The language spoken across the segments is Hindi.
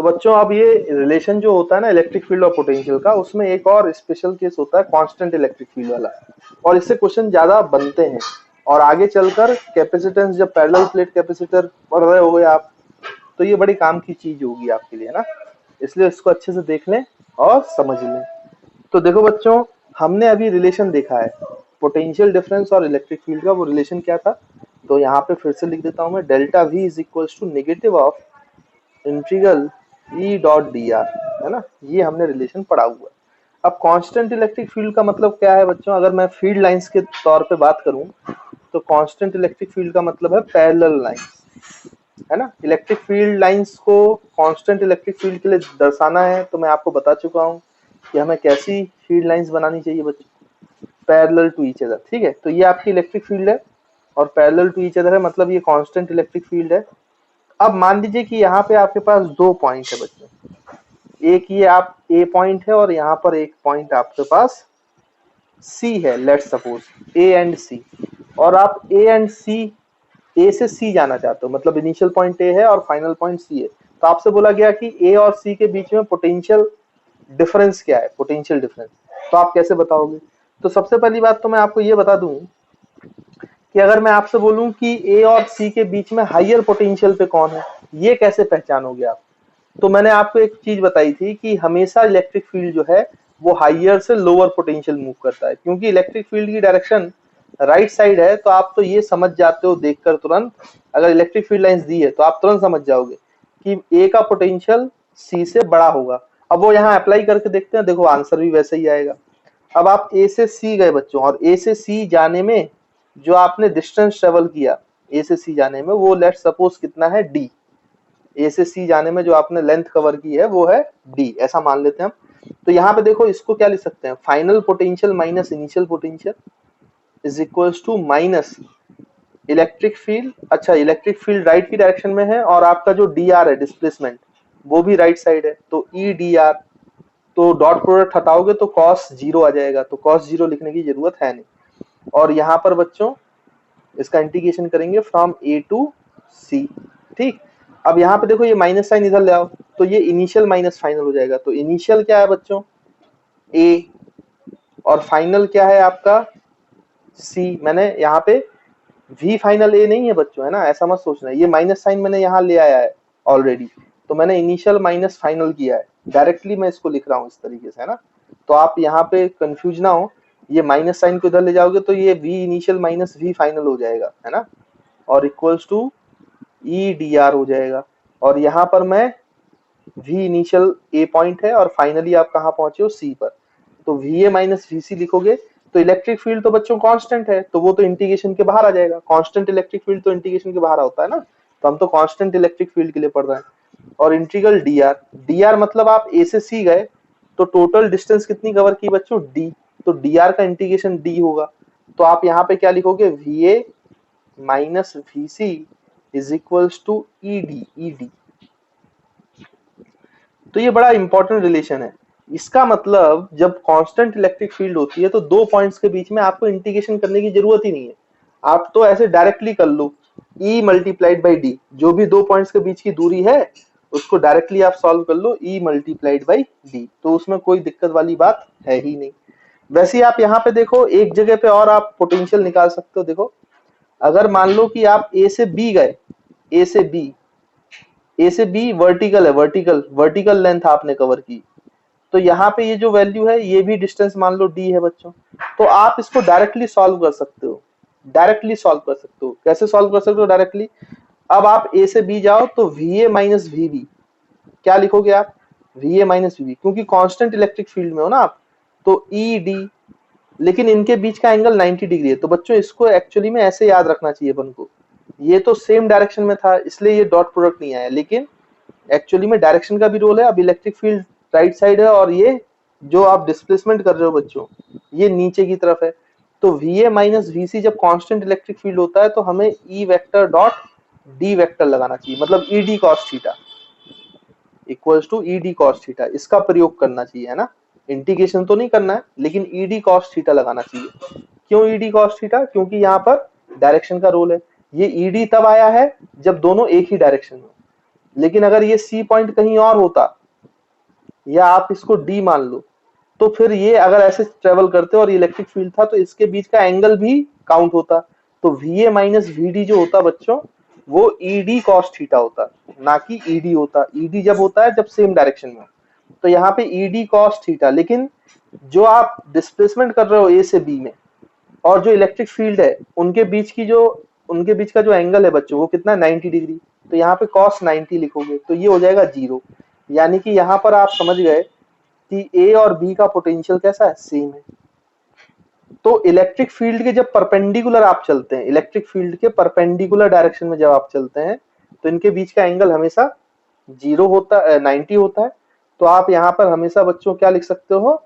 तो बच्चों अब ये रिलेशन जो होता है ना इलेक्ट्रिक फील्ड और पोटेंशियल का, उसमें एक और स्पेशल केस होता है कांस्टेंट इलेक्ट्रिक फील्ड वाला, और इससे क्वेश्चन ज्यादा बनते हैं। और आगे चलकर कैपेसिटेंस, जब पैरेलल प्लेट कैपेसिटर पढ़ रहे होगे आप, तो ये बड़ी काम की चीज होगी आपके लिए ना, इसलिए इसको अच्छे से देख लें और समझ लें। तो देखो बच्चों, हमने अभी रिलेशन देखा है पोटेंशियल डिफरेंस और इलेक्ट्रिक फील्ड का। वो रिलेशन क्या था, तो यहाँ पे फिर से लिख देता हूँ मैं, delta V is equal to negative of integral E dot D R, है ना, ये हमने रिलेशन पढ़ा हुआ है। अब कांस्टेंट इलेक्ट्रिक फील्ड का मतलब क्या है बच्चों, अगर मैं फील्ड लाइंस के तौर पे बात करूं, तो कांस्टेंट इलेक्ट्रिक फील्ड का मतलब है पैरेलल लाइंस, है ना। इलेक्ट्रिक फील्ड लाइंस को कांस्टेंट इलेक्ट्रिक फील्ड के लिए दर्शाना है, तो मैं आपको बता चुका हूं कि हमें कैसी फील्ड लाइंस बनानी चाहिए बच्चों, पैरेलल टू ईच अदर, ठीक है। तो ये आपकी इलेक्ट्रिक फील्ड है और पैरेलल टू ईच अदर है, मतलब ये कांस्टेंट इलेक्ट्रिक फील्ड है। अब मान लीजिए कि यहाँ पे आपके पास दो पॉइंट है बच्चों, एक ये आप ए पॉइंट है और यहाँ पर एक पॉइंट आपके पास सी है, लेट्स सपोज ए एंड सी, और आप ए एंड सी, ए से सी जाना चाहते हो, मतलब इनिशियल पॉइंट ए है और फाइनल पॉइंट सी है। तो आपसे बोला गया कि ए और सी के बीच में पोटेंशियल डिफरेंस क्या है, पोटेंशियल डिफरेंस, तो आप कैसे बताओगे। तो सबसे पहली बात तो मैं आपको ये बता दूं कि अगर मैं आपसे बोलूं कि ए और सी के बीच में हायर पोटेंशियल पे कौन है, ये कैसे पहचानोगे आप। तो मैंने आपको एक चीज बताई थी कि हमेशा इलेक्ट्रिक फील्ड जो है वो हायर से लोअर पोटेंशियल मूव करता है, क्योंकि इलेक्ट्रिक फील्ड की डायरेक्शन राइट साइड है। तो आप तो ये समझ जाते हो देखकर तुरंत, अगर इलेक्ट्रिक फील्ड लाइंस दी है तो आप तुरंत समझ जाओगे कि ए का पोटेंशियल सी से बड़ा होगा। अब वो यहाँ अप्लाई करके देखते हैं, देखो आंसर भी वैसे ही आएगा। अब आप ए से सी गए बच्चों, और ए से सी जाने में जो आपने डिस्टेंस ट्रेवल किया ए से सी जाने में, वो लेट्स सपोज कितना है, डी। ए से सी जाने में जो आपने लेंथ कवर की है वो है डी, ऐसा मान लेते हैं हम। तो यहाँ पे देखो इसको क्या लिख सकते हैं, final potential minus initial potential is equals to minus electric field. अच्छा, इलेक्ट्रिक फील्ड राइट की डायरेक्शन में है और आपका जो डी आर है डिस्प्लेसमेंट, वो भी राइट साइड है, तो ई डी आर, तो डॉट प्रोडक्ट हटाओगे तो कॉस जीरो आ जाएगा, तो कॉस जीरो लिखने की जरूरत है नहीं। और यहाँ पर बच्चों इसका इंटीग्रेशन करेंगे फ्रॉम ए टू सी, ठीक। अब यहाँ पे देखो ये माइनस साइन इधर ले आओ, तो ये इनिशियल माइनस फाइनल हो जाएगा। तो इनिशियल क्या है बच्चों, ए, और फाइनल क्या है आपका सी। मैंने यहाँ पे वी फाइनल ए नहीं है बच्चों, है ना, ऐसा मत सोचना, ये माइनस साइन मैंने यहाँ ले आया है ऑलरेडी, तो मैंने इनिशियल माइनस फाइनल किया है, डायरेक्टली मैं इसको लिख रहा हूँ इस तरीके से, है ना। तो आप यहाँ पे कंफ्यूज ना हो, ये माइनस साइन को इधर ले जाओगे तो ये V initial minus V final हो जाएगा, है ना, और equals to E D R हो जाएगा। और यहाँ पर मैं वी इनिशियल ए पॉइंट है और फाइनली आप कहाँ पहुंचे हो, सी पर, तो वी ए माइनस वी सी लिखोगे। तो इलेक्ट्रिक फील्ड तो बच्चों कांस्टेंट है, तो वो तो इंटीग्रेशन के बाहर आ जाएगा, कांस्टेंट इलेक्ट्रिक फील्ड तो इंटीग्रेशन के बाहर होता है ना, तो हम तो कांस्टेंट इलेक्ट्रिक फील्ड के लिए पढ़ रहे हैं। और integral D R, D R मतलब आप ए से सी गए तो टोटल डिस्टेंस कितनी कवर की बच्चों, डी, तो डी आर का इंटीग्रेशन डी होगा। तो आप यहाँ पे क्या लिखोगे, V A minus V C is equals to E D, E D. तो ये बड़ा इंपॉर्टेंट रिलेशन है। इसका मतलब जब कांस्टेंट इलेक्ट्रिक फील्ड होती है तो दो पॉइंट्स के बीच में आपको इंटीग्रेशन करने की जरूरत ही नहीं है, आप तो ऐसे डायरेक्टली कर लो, E मल्टीप्लाइड बाई डी, जो भी दो पॉइंट्स के बीच की दूरी है उसको डायरेक्टली आप सॉल्व कर लो, E मल्टीप्लाइड बाई डी, तो उसमें कोई दिक्कत वाली बात है ही नहीं। वैसे ही आप यहाँ पे देखो एक जगह पे और आप पोटेंशियल निकाल सकते हो। देखो अगर मान लो कि आप ए से बी गए, ए से बी, ए से बी वर्टिकल है, वर्टिकल वर्टिकल लेंथ आपने कवर की, तो यहाँ पे ये जो वैल्यू है ये भी डिस्टेंस मान लो डी है बच्चों, तो आप इसको डायरेक्टली सॉल्व कर सकते हो, डायरेक्टली सॉल्व कर सकते हो। कैसे सॉल्व कर सकते हो डायरेक्टली, अब आप ए से बी जाओ तो V A minus V B, क्या लिखोगे आप, V A minus V B, क्योंकि कांस्टेंट इलेक्ट्रिक फील्ड में हो ना आप, तो ई डी, लेकिन इनके बीच का एंगल 90 डिग्री है, तो बच्चों इसको एक्चुअली में ऐसे याद रखना चाहिए अपन को, ये तो सेम डायरेक्शन में था इसलिए ये डॉट प्रोडक्ट नहीं आया, लेकिन एक्चुअली में डायरेक्शन का भी रोल है। अब इलेक्ट्रिक फील्ड राइट साइड है और ये जो आप डिस्प्लेसमेंट कर रहे हो बच्चों ये नीचे की तरफ है, तो V A minus V C जब कांस्टेंट इलेक्ट्रिक फील्ड होता है तो हमें E vector dot D vector लगाना चाहिए, मतलब E D cos theta equals to E D cos theta, इसका प्रयोग करना चाहिए, है ना। इंटीग्रेशन तो नहीं करना है लेकिन ई डी कॉस थीटा लगाना चाहिए। क्यों ई डी कॉस थीटा, क्योंकि यहाँ पर डायरेक्शन का रोल है। ये ई डी तब आया है जब दोनों एक ही डायरेक्शन में, लेकिन अगर ये सी पॉइंट कहीं और होता, या आप इसको डी मान लो, तो फिर ये अगर ऐसे ट्रेवल करते और इलेक्ट्रिक फील्ड था तो इसके बीच का एंगल भी काउंट होता। तो V A minus V D जो होता बच्चों, वो ई डी कॉस थीटा होता, ना कि ई डी होता। ई डी जब होता है जब सेम डायरेक्शन में हो, तो यहाँ पे ई डी कॉस थीटा। लेकिन जो आप डिस्प्लेसमेंट कर रहे हो ए से बी में, और जो इलेक्ट्रिक फील्ड है उनके बीच का जो एंगल है बच्चों, वो कितना 90 डिग्री। तो यहाँ पे कॉस 90 लिखोगे तो ये हो जाएगा 0। यानी कि यहाँ पर आप समझ गए कि ए और बी का पोटेंशियल कैसा है, सेम है। तो इलेक्ट्रिक फील्ड के जब परपेंडिकुलर आप चलते हैं, इलेक्ट्रिक फील्ड के परपेंडिकुलर डायरेक्शन में जब आप चलते हैं, तो इनके बीच का एंगल हमेशा 0 होता है, 90 होता है। तो आप यहाँ पर हमेशा बच्चों क्या लिख सकते हो,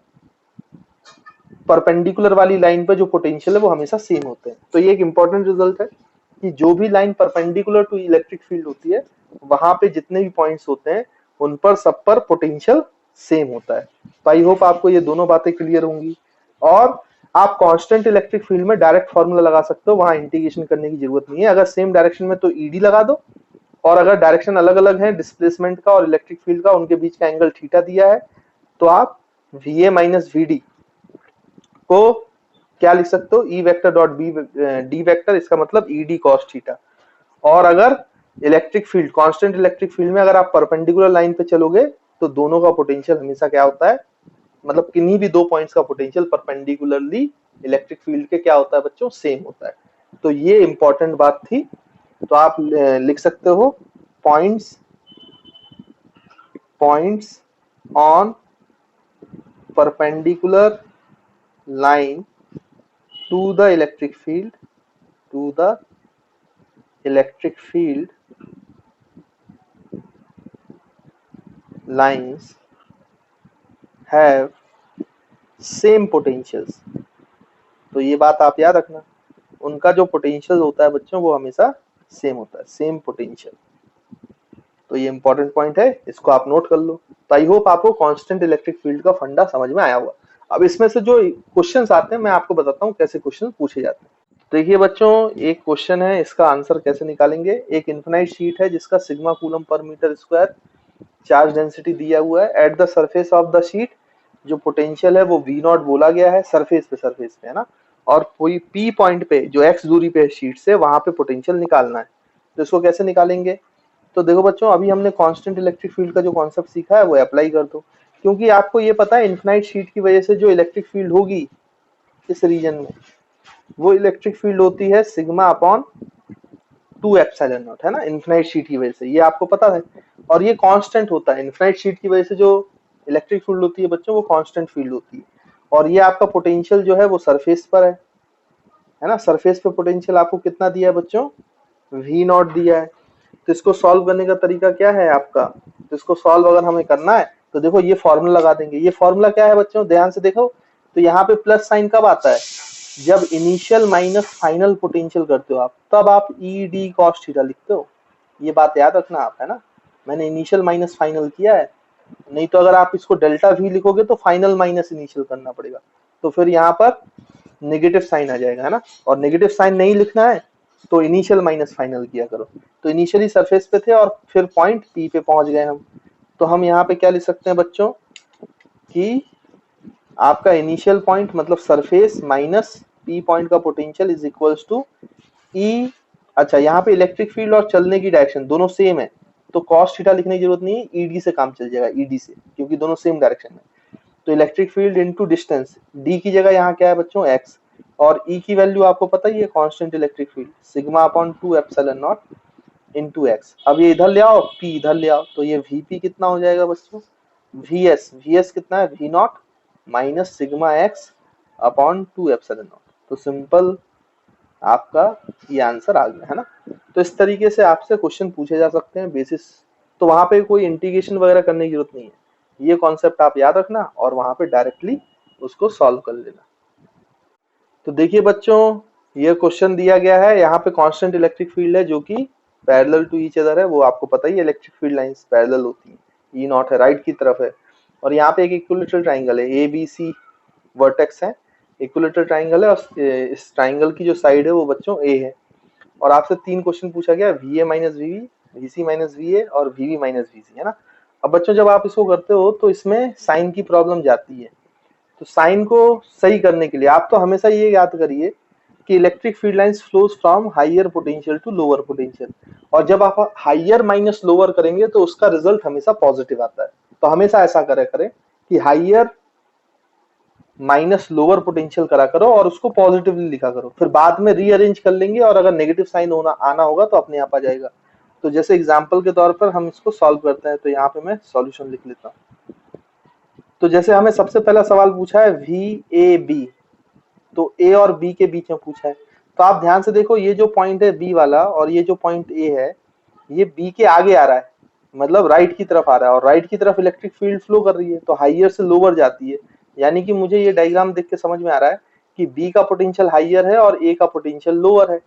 परपेंडिकुलर वाली लाइन पर जो पोटेंशियल है वो हमेशा सेम होते हैं। तो ये एक इंपॉर्टेंट रिजल्ट है कि जो भी line perpendicular to electric field होती है, वहां पे जितने भी पॉइंट्स होते हैं उन पर सब पर पोटेंशियल सेम होता है। तो आई होप आपको ये दोनों बातें क्लियर होंगी। और आप कांस्टेंट इलेक्ट्रिक फील्ड में डायरेक्ट फॉर्मूला लगा सकते हो, वहां इंटीग्रेशन करने की जरूरत नहीं है। अगर सेम डायरेक्शन में तो ईडी लगा दो, और अगर डायरेक्शन अलग अलग है डिस्प्लेसमेंट का और इलेक्ट्रिक फील्ड का, उनके बीच का एंगल थीटा दिया है, तो आप V A minus V D को क्या लिख सकते हो, E vector dot B D vector, इसका मतलब ई डी कॉस थीटा। और अगर electric field, constant electric field में अगर आप परपेंडिकुलर लाइन पे चलोगे, तो दोनों का पोटेंशियल हमेशा क्या होता है, मतलब किन्हीं भी दो पॉइंट्स का पोटेंशियल परपेंडिकुलरली इलेक्ट्रिक फील्ड के क्या होता है बच्चों, सेम होता है। तो ये इंपॉर्टेंट बात थी। तो आप लिख सकते हो points points on perpendicular line to the electric field lines have same potentials। तो ये बात आप याद रखना, उनका जो पोटेंशियल होता है बच्चों वो हमेशा सेम होता है, सेम पोटेंशियल। तो ये इंपॉर्टेंट पॉइंट है, इसको आप नोट कर लो। तो आई होप आपको कांस्टेंट इलेक्ट्रिक फील्ड का फंडा समझ में आया होगा। अब इसमें से जो क्वेश्चंस आते हैं मैं आपको बताता हूँ कैसे क्वेश्चन पूछे जाते हैं। देखिए बच्चों, एक क्वेश्चन है, इसका आंसर कैसे निकालेंगे। एक इनफिनाइट शीट है जिसका sigma coulomb per metre square charge density दिया हुआ है। At the surface of the sheet जो पोटेंशियल है वो वी नॉट बोला गया है, सरफेस पे है ना। और कोई पी पॉइंट पे जो एक्स दूरी पे है शीट से, वहां पे पोटेंशियल निकालना है। तो इसको कैसे निकालेंगे। तो देखो बच्चों, अभी हमने कांस्टेंट इलेक्ट्रिक फील्ड का जो कॉन्सेप्ट सीखा है वो अप्लाई कर दो। क्योंकि आपको ये पता है इनफिनाइट शीट की वजह से जो इलेक्ट्रिक फील्ड होगी इस रीजन में, वो इलेक्ट्रिक फील्ड होती है सिग्मा अपॉन 2 एप्सिलॉन नॉट, है ना, इनफिनाइट शीट की वजह से, ये आपको पता है। और ये कांस्टेंट होता है, इनफिनाइट शीट की वजह से जो इलेक्ट्रिक फील्ड होती है बच्चों वो कांस्टेंट फील्ड होती है। और ये आपका पोटेंशियल जो है वो सरफेस पर है ना। सरफेस पे पोटेंशियल आपको कितना दिया है बच्चों, वी नॉट दिया है। तो इसको सॉल्व करने का तरीका क्या है आपका, तो इसको सॉल्व अगर हमें करना है तो देखो ये फॉर्मूला लगा देंगे। ये फॉर्मूला क्या है बच्चों, ध्यान से देखो। तो यहाँ पे प्लस साइन कब आता है, जब इनिशियल माइनस फाइनल पोटेंशियल करते हो आप, तब आप ई डी कॉस थीटा लिखते हो। ये बात याद रखना आप, है ना। मैंने इनिशियल माइनस फाइनल किया है, नहीं तो अगर आप इसको डेल्टा वी लिखोगे तो फाइनल माइनस इनिशियल करना पड़ेगा, तो फिर यहाँ पर नेगेटिव साइन आ जाएगा, है ना। और नेगेटिव साइन नहीं लिखना है तो इनिशियल माइनस फाइनल किया करो। तो इनिशियली सरफेस पे थे और फिर पॉइंट पी पे पहुंच गए हम। तो हम यहाँ पे क्या लिख सकते हैं बच्चों कि आपका इनिशियल पॉइंट मतलब सरफेस माइनस पी पॉइंट का पोटेंशियल इज इक्वल्स टू ई। अच्छा, यहाँ पे इलेक्ट्रिक फील्ड और चलने की डायरेक्शन दोनों सेम है, तो कॉस थीटा लिखने की जरूरत नहीं है, ईडी से काम चल जाएगा, ईडी से, क्योंकि दोनों सेम डायरेक्शन में। तो electric field into distance, D की जगह यहाँ क्या है बच्चों, एक्स। और ई की वैल्यू आपको पता ही है, constant electric field sigma upon 2 epsilon not into x. अब ये इधर ले आओ, पी इधर ले आओ, तो ये वीपी कितना हो जाएगा बच्चों, वीएस कितना है, V naught minus sigma X upon 2 epsilon naught. तो सिंपल आपका ये आंसर आ गया, है ना। तो इस तरीके से आपसे क्वेश्चन पूछे जा सकते हैं बेसिस। तो वहां पे कोई इंटीग्रेशन वगैरह करने की जरूरत नहीं है, ये कॉन्सेप्ट आप याद रखना और वहां पे डायरेक्टली उसको सॉल्व कर लेना। तो देखिए बच्चों, ये क्वेश्चन दिया गया है, यहाँ पे कांस्टेंट इलेक्ट्रिक फील्ड है जो कि पैरेलल टू ईच अदर है, वो आपको पता ही है इलेक्ट्रिक फील्ड लाइंस पैरेलल होती है, ई नॉट है, राइट की तरफ है। और यहाँ पे एक इक्विलेटरल ट्राइंगल है, ए बी सी वर्टेक्स है, इक्विलेटरल ट्राइंगल है, और इस ट्राइंगल की जो साइड है वो बच्चों ए है। और आपसे 3 क्वेश्चन पूछा गया, V A minus V VC minus VA और VB माइनस VC, है ना। अब बच्चों जब आप इसको करते हो तो इसमें साइन की प्रॉब्लम जाती है। तो साइन को सही करने के लिए आप तो हमेशा ये याद करिए कि electric field lines flows from higher potential to lower potential, और जब आप हायर माइनस लोअर करेंगे तो उसका रिजल्ट हमेशा पॉजिटिव आता है। तो हमेशा ऐसा करें कि हायर माइनस लोअर पोटेंशियल करा करो और उसको पॉजिटिवली लिखा करो, फिर बाद में रीअरेंज कर लेंगे और अगर नेगेटिव साइन होना आना होगा तो अपने आप आ जाएगा। तो जैसे एग्जांपल के तौर पर हम इसको सॉल्व करते हैं, तो यहाँ पे मैं सॉल्यूशन लिख लेता हूँ। तो जैसे हमें सबसे पहला सवाल पूछा है VAB, तो A और B के बीच में पूछा है। तो आप ध्यान से देखो, ये जो पॉइंट है B वाला और ये जो पॉइंट A है, ये B के आगे आ रहा है, मतलब राइट की तरफ आ रहा है, और राइट की तरफ इलेक्ट्रिक फील्ड फ्लो कर रही है, तो हाइयर से लोअर जाती है। यानी कि मुझे ये डायग्राम देख के समझ में आ रहा है कि B का पोटेंशियल हाइयर है और A का पोटेंशियल लोअर है।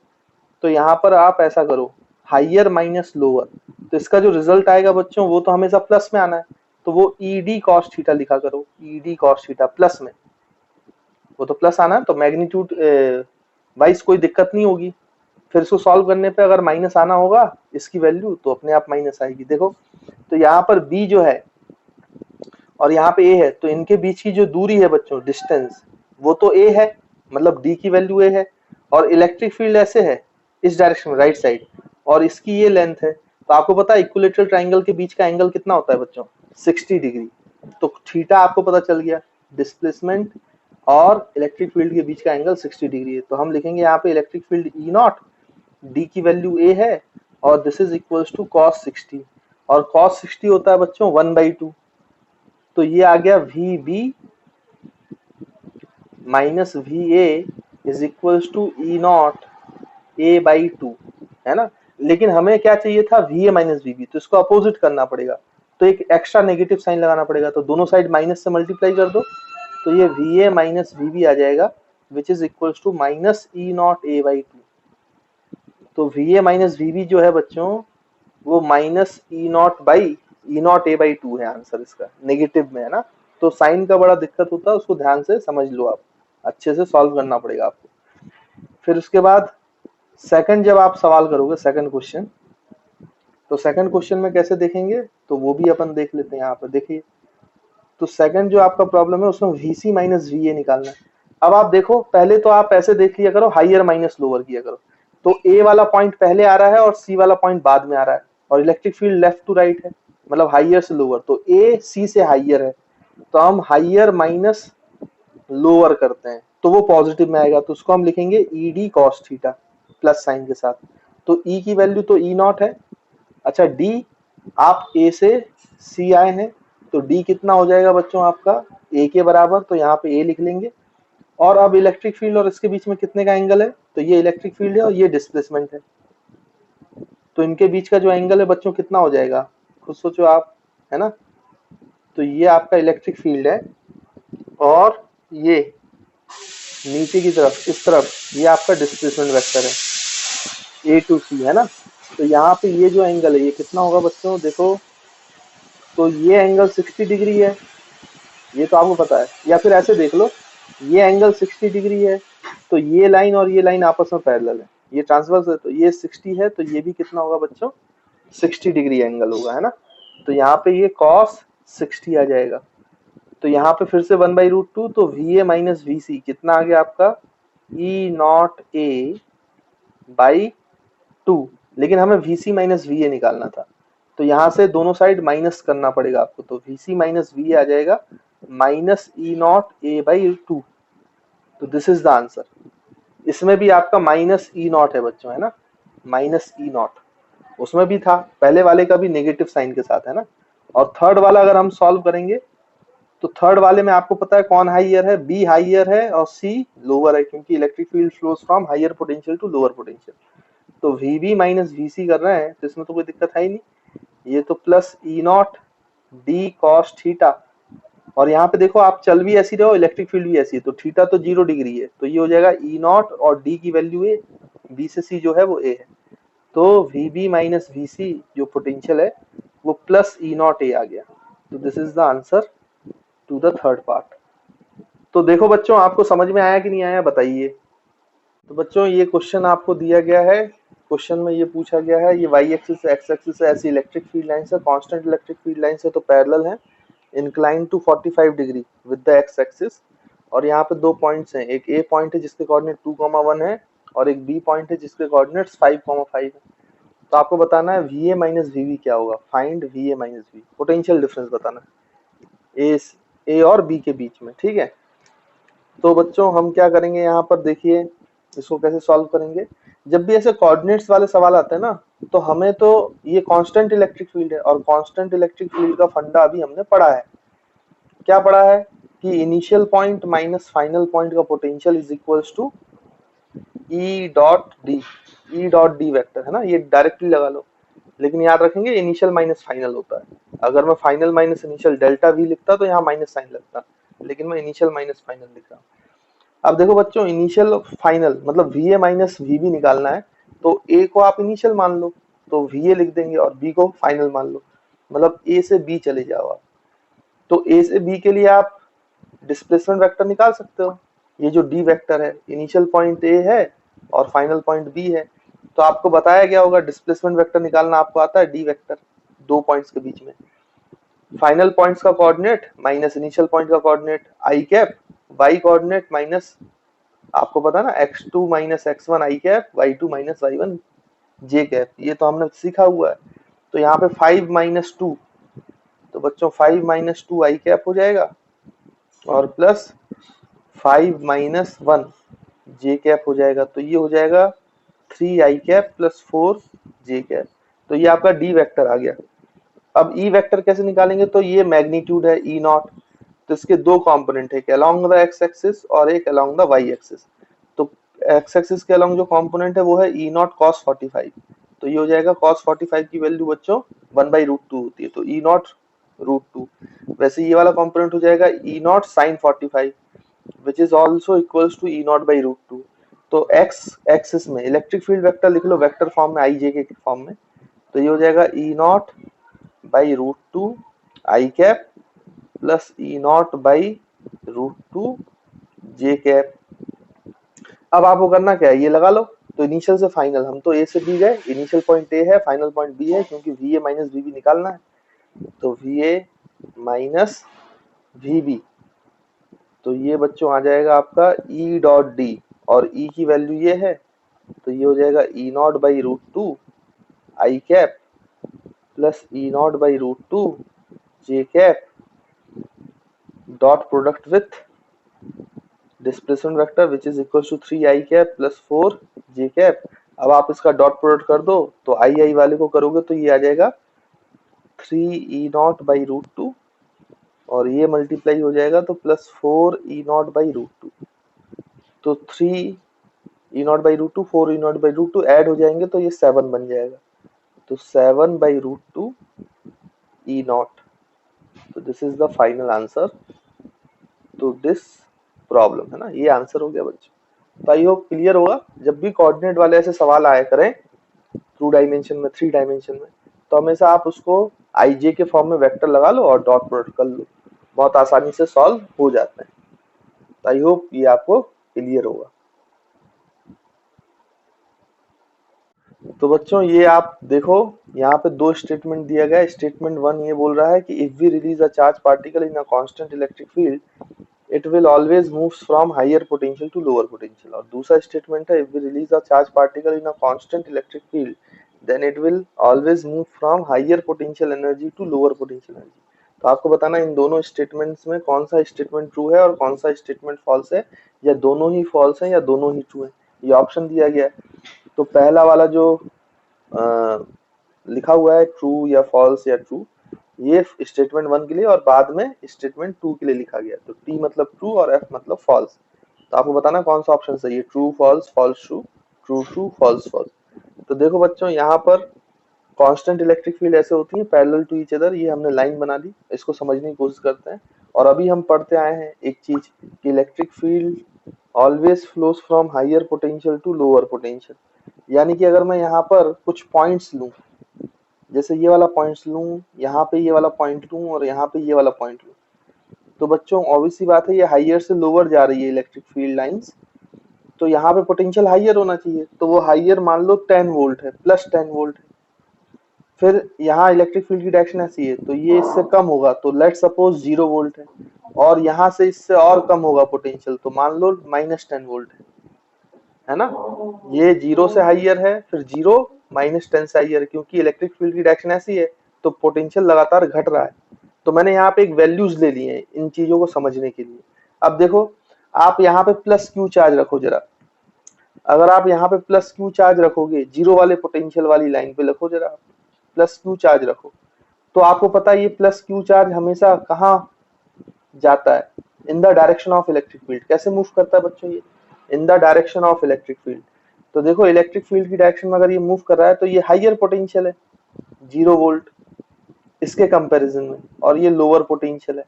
तो यहाँ पर आप ऐसा करो, हाइयर माइनस लोअर, तो इसका जो रिजल्ट आएगा बच्चों वो तो हमेशा प्लस में आना है, तो वो ED cos थीटा लिखा करो, ED cos थीटा प्लस में, वो तो प्लस आना है, तो मैग्नीट्यूड वाइज कोई दिक्कत नहीं होगी। फिर इसको सॉल्व करने पे अगर माइनस आना होगा इसकी वैल्यू तो अपने आप माइनस आएगी। देखो तो यहाँ पर B जो है और यहाँ पे A है, तो इनके बीच की जो दूरी है बच्चों, डिस्टेंस, वो तो A है, मतलब D की वैल्यू A है, और इलेक्ट्रिक फील्ड ऐसे है इस डायरेक्शन में, राइट साइड, और इसकी ये लेंथ है। तो आपको पता है इक्विलेटरल ट्राइंगल के बीच का एंगल कितना होता है बच्चों, 60 डिग्री। तो थीटा आपको पता चल गया, डिस्प्लेसमेंट और इलेक्ट्रिक फील्ड के बीच का एंगल 60 डिग्री है। तो हम लिखेंगे यहाँ पे electric field E naught, D की वैल्यू A है, और this is equals to cos 60, और cos 60 होता है बच्चों 1/2। तो ये आ गया VB minus VA is equals to E naught A/2, है ना। लेकिन हमें क्या चाहिए था, VA माइनस VB, तो इसको अपोजिट करना पड़ेगा, तो एक एक्स्ट्रा नेगेटिव साइन लगाना पड़ेगा, तो दोनों साइड माइनस से मल्टीप्लाई कर दो, तो ये VA माइनस VB आ जाएगा, which is equals to minus E naught A/2। तो VA माइनस VB जो है बच्चों वो माइनस E नॉट A/2 है, आंसर इसका नेगेटिव में, है ना। तो साइन का बड़ा दिक्कत होता है, उसको ध्यान से समझ लो, आप अच्छे से सॉल्व करना पड़ेगा आपको। फिर उसके बाद सेकंड जब आप सवाल करोगे, सेकंड क्वेश्चन, तो सेकंड क्वेश्चन में कैसे देखेंगे तो वो भी अपन देख लेते हैं। यहाँ पर देखिए, तो सेकंड जो आपका प्रॉब्लम है उसमें VC माइनस VA निकालना है। अब आप देखो, पहले तो आप ऐसे देख लिया करो, हाइयर माइनस लोअर किया करो, तो A वाला पॉइंट पहले आ रहा है और C वाला पॉइंट बाद में आ रहा है, और electric field left to right है, मतलब हाइयर से लोअर, तो A C से हाइयर है, तो हम हाइयर माइनस लोअर करते हैं तो वो पॉजिटिव में आएगा, तो उसको हम लिखेंगे ED cos theta plus sign के साथ। तो E की वैल्यू तो E नॉट है। अच्छा D, आप A से C आए हैं, तो D कितना हो जाएगा बच्चों आपका A के बराबर, तो यहाँ पे A लिख लेंगे। और अब इलेक्ट्रिक फील्ड और इसके बीच में कितने का एंगल है, तो ये इलेक्ट्रिक फील्ड है और ये डिस्प्लेसमेंट है, तो इनके बीच का जो एंगल है बच्चों कितना हो जाएगा, खुद सोचो आप, है ना। तो ये आपका इलेक्ट्रिक फील्ड है और ये नीचे की तरफ इस तरफ ये आपका डिस्प्लेसमेंट वेक्टर है A to C, है ना। तो यहाँ पे ये जो एंगल है ये कितना होगा बच्चों, देखो तो ये एंगल 60 डिग्री है, ये तो आपको पता है, या फिर ऐसे देख लो, ये एंगल 60 डिग्री है, तो ये लाइन और ये लाइन आपस में पैरेलल है, ये ट्रांसवर्स है, तो ये 60 है, तो ये भी कितना होगा बच्चों, 60 डिग्री एंगल होगा, है ना। तो यहाँ पे ये cos 60 आ जाएगा, तो यहाँ पे फिर से 1/√2, तो VA माइनस VC कितना आ गया आपका E नॉट A/2, लेकिन हमें VC माइनस VA निकालना था, तो यहाँ से दोनों साइड माइनस करना पड़ेगा आपको, तो VC माइनस VA आ जाएगा माइनस E नॉट A/2। तो दिस इज द आंसर। इसमें भी आपका माइनस E नॉट है बच्चों, है ना, माइनस E नॉट, उसमें भी था, पहले वाले का भी नेगेटिव साइन के साथ, है ना। और थर्ड वाला अगर हम सॉल्व करेंगे तो थर्ड वाले में आपको पता है कौन हाइयर है, B हाइयर है और C लोअर है, क्योंकि electric field flows from higher potential to lower potential. तो VB माइनस VC कर रहे हैं, तो इसमें तो कोई दिक्कत है ही नहीं, ये तो plus E naught D cos theta, और यहाँ पे देखो आप चल भी ऐसी रहो, इलेक्ट्रिक फील्ड भी ऐसी है, तो थीटा तो 0 डिग्री है, तो ये हो जाएगा E नॉट और D की वैल्यू A, B से C जो है वो A है, तो VB माइनस VC जो पोटेंशियल है वो प्लस E नॉट A आ गया। तो this is the answer to the third part. तो देखो बच्चों, आपको समझ में आया कि नहीं आया बताइए। तो बच्चों ये क्वेश्चन आपको दिया गया है क्वेश्चन में ये पूछा गया है, ये वाई एक्सिस से एक्स एक्सिस से ऐसी इलेक्ट्रिक फील्ड लाइन है, कांस्टेंट इलेक्ट्रिक फील्ड लाइन है तो पैरेलल है, incline to 45 degree with the X axis, और यहाँ पे दो पॉइंट्स हैं, एक ए पॉइंट है जिसके कोऑर्डिनेट 2,1 है और एक बी पॉइंट है जिसके कोऑर्डिनेट्स 5,5 है। तो आपको बताना है V A minus V V क्या होगा, find V A minus V, potential difference बताना है ए और बी के बीच में, ठीक है। तो बच्चों हम क्या करेंगे यहाँ पर, देखिए इसको कैसे सॉल्व करेंगे। जब भी ऐसे कोऑर्डिनेट्स वाले सवाल आते हैं ना, तो हमें तो ये कांस्टेंट इलेक्ट्रिक फील्ड है, और कांस्टेंट इलेक्ट्रिक फील्ड का फंडा अभी हमने पढ़ा है। क्या पढ़ा है कि initial point minus final point का potential is equals to E dot D vector, है ना, ये डायरेक्टली लगा लो, लेकिन याद रखेंगे इनिशियल माइनस फाइनल होता है। अगर मैं final minus initial delta we लिखता तो यहाँ माइनस साइन लगता, लेकिन मैं इनिशियल माइनस फाइनल लिख रहा हूँ। अब देखो बच्चों, इनिशियल फाइनल मतलब V A minus V B निकालना है, तो ए को आप इनिशियल मान लो तो वी ए लिख देंगे, और बी को फाइनल मान लो, मतलब ए से बी चले जाओ आप। तो ए से बी के लिए आप डिस्प्लेसमेंट वेक्टर निकाल सकते हो, ये जो डी वेक्टर है, इनिशियल पॉइंट ए है और फाइनल पॉइंट बी है, तो आपको बताया गया होगा डिस्प्लेसमेंट वेक्टर निकालना, आपको आता है डी वेक्टर, दो पॉइंट्स के बीच में फाइनल पॉइंट्स का कोऑर्डिनेट माइनस इनिशियल पॉइंट का coordinate I cap, Y coordinate minus, आपको पता ना x2 minus x1 I cap, y2 minus y1 J cap, ये तो हमने सीखा हुआ है। तो यहाँ पे 5 माइनस 2, तो बच्चों 5 माइनस 2 आई कैप हो जाएगा, और प्लस 5 माइनस 1 जे कैप हो जाएगा, तो ये हो जाएगा 3 I cap plus 4 J cap. तो ये आपका डी वेक्टर आ गया। अब ई वेक्टर कैसे निकालेंगे, तो ये मैग्नीट्यूड है ई नॉट, तो इसके दो कंपोनेंट है, एक अलोंग द एक्स एक्सिस और एक अलोंग द वाई एक्सिस। तो एक्स एक्सिस के अलोंग जो कंपोनेंट है वो है ई नॉट कॉस 45, तो ये हो जाएगा cos 45 की वैल्यू बच्चों 1/√2 होती है, तो ई नॉट √2। वैसे ये वाला कंपोनेंट हो जाएगा E naught sine 45 which is also equals to E naught by √2। तो एक्स एक्सिस में इलेक्ट्रिक फील्ड वेक्टर लिख लो वेक्टर फॉर्म में, आई जे के फॉर्म में, तो ये हो जाएगा E naught by √2 I cap plus E naught by √2 J cap. अब आपको करना क्या है, ये लगा लो, तो इनिशियल से फाइनल, हम तो ए से बी गए, इनिशियल पॉइंट ए है, फाइनल पॉइंट बी है, क्योंकि V A minus V B निकालना है, तो V A minus V B, तो ये बच्चों आ जाएगा आपका ई डॉट डी, और ई की वैल्यू ये है, तो ये हो जाएगा E naught by √2 I cap plus E naught by √2 J cap dot product with displacement vector which is equal to 3 I cap plus 4 J cap. अब आप इसका डॉट प्रोडक्ट कर दो, तो आई आई वाले को करोगे तो ये आ जाएगा 3 ई नॉट बाई √2, और ये मल्टीप्लाई हो जाएगा तो प्लस 4 ई नॉट बाई √2, तो 3 E naught by √2 4 E naught by √2 add हो जाएंगे तो ये 7 बन जाएगा, तो 7/√2 ई नॉट। तो this is the final answer to this problem, है ना, ये आंसर हो गया बच्चों। तो आई होप क्लियर होगा। जब भी कोऑर्डिनेट वाले ऐसे सवाल आया करें 2 डायमेंशन में 3 डायमेंशन में, तो हमेशा आप उसको आई जे के फॉर्म में वेक्टर लगा लो और डॉट प्रोडक्ट कर लो, बहुत आसानी से सॉल्व हो जाते हैं। तो आई होप ये आपको क्लियर होगा। तो बच्चों ये आप देखो, यहाँ पे दो स्टेटमेंट दिया गया है। स्टेटमेंट 1 ये बोल रहा है कि if we release a charge particle in a constant electric field it will always moves from higher potential to lower potential, और दूसरा स्टेटमेंट है if we release a charge particle in a constant electric field then it will always move from higher potential energy to lower potential energy। तो आपको बताना इन दोनों स्टेटमेंट्स में कौन सा स्टेटमेंट ट्रू है और कौन सा स्टेटमेंट फॉल्स है, या दोनों ही फॉल्स है या दोनों ही ट्रू है, ये ऑप्शन दिया गया है। तो पहला वाला जो लिखा हुआ है ट्रू या फॉल्स या ट्रू, ये स्टेटमेंट 1 के लिए, और बाद में स्टेटमेंट 2 के लिए लिखा गया, तो टी मतलब ट्रू और एफ मतलब फॉल्स। तो आपको बताना कौन सा ऑप्शन सही है, true false false true, true true false false. तो देखो बच्चों, यहाँ पर कांस्टेंट इलेक्ट्रिक फील्ड ऐसे होती है पैरेलल टू ईच अदर, ये हमने लाइन बना दी, इसको समझने की कोशिश करते हैं। और अभी हम पढ़ते आए हैं एक चीज कि electric field always flows from higher potential to lower potential, यानी कि अगर मैं यहाँ पर कुछ पॉइंट्स लूं, जैसे ये वाला पॉइंट्स लूं, यहाँ पे ये वाला पॉइंट लूं और यहाँ पे ये वाला पॉइंट लूं, तो बच्चों ऑब्वियस सी बात है ये हाइयर से लोअर जा रही है इलेक्ट्रिक फील्ड लाइंस, तो यहाँ पे पोटेंशियल हाइयर होना चाहिए, तो वो हाइयर मान लो 10 वोल्ट है, प्लस 10 वोल्ट है। फिर यहाँ इलेक्ट्रिक फील्ड की डायरेक्शन ऐसी है, तो ये इससे कम होगा, तो लेट सपोज 0 वोल्ट है, और यहाँ से इससे और कम होगा पोटेंशियल, तो मान लो -10 वोल्ट है ना। ये 0 से हाइयर है, फिर 0 -10 से हाइयर है, क्योंकि इलेक्ट्रिक फील्ड की डायरेक्शन ऐसी है, तो पोटेंशियल लगातार घट रहा है। तो मैंने यहाँ पे एक वैल्यूज ले लिए हैं इन चीजों को समझने के लिए। अब देखो, आप यहाँ पे प्लस क्यू चार्ज रखो जरा, अगर आप यहाँ पे प्लस क्यू चार्ज रखोगे, जीरो वाले पोटेंशियल वाली लाइन पे रखो जरा, प्लस क्यू चार्ज रखो, तो आपको पता है ये प्लस क्यू चार्ज हमेशा कहाँ जाता है, इन the direction of electric field. कैसे मूव करता है बच्चों ये, इन the direction of electric field. तो देखो इलेक्ट्रिक फील्ड की डायरेक्शन में अगर ये मूव कर रहा है, तो ये हाइयर पोटेंशियल है 0 वोल्ट इसके कंपैरिजन में, और ये लोअर पोटेंशियल है।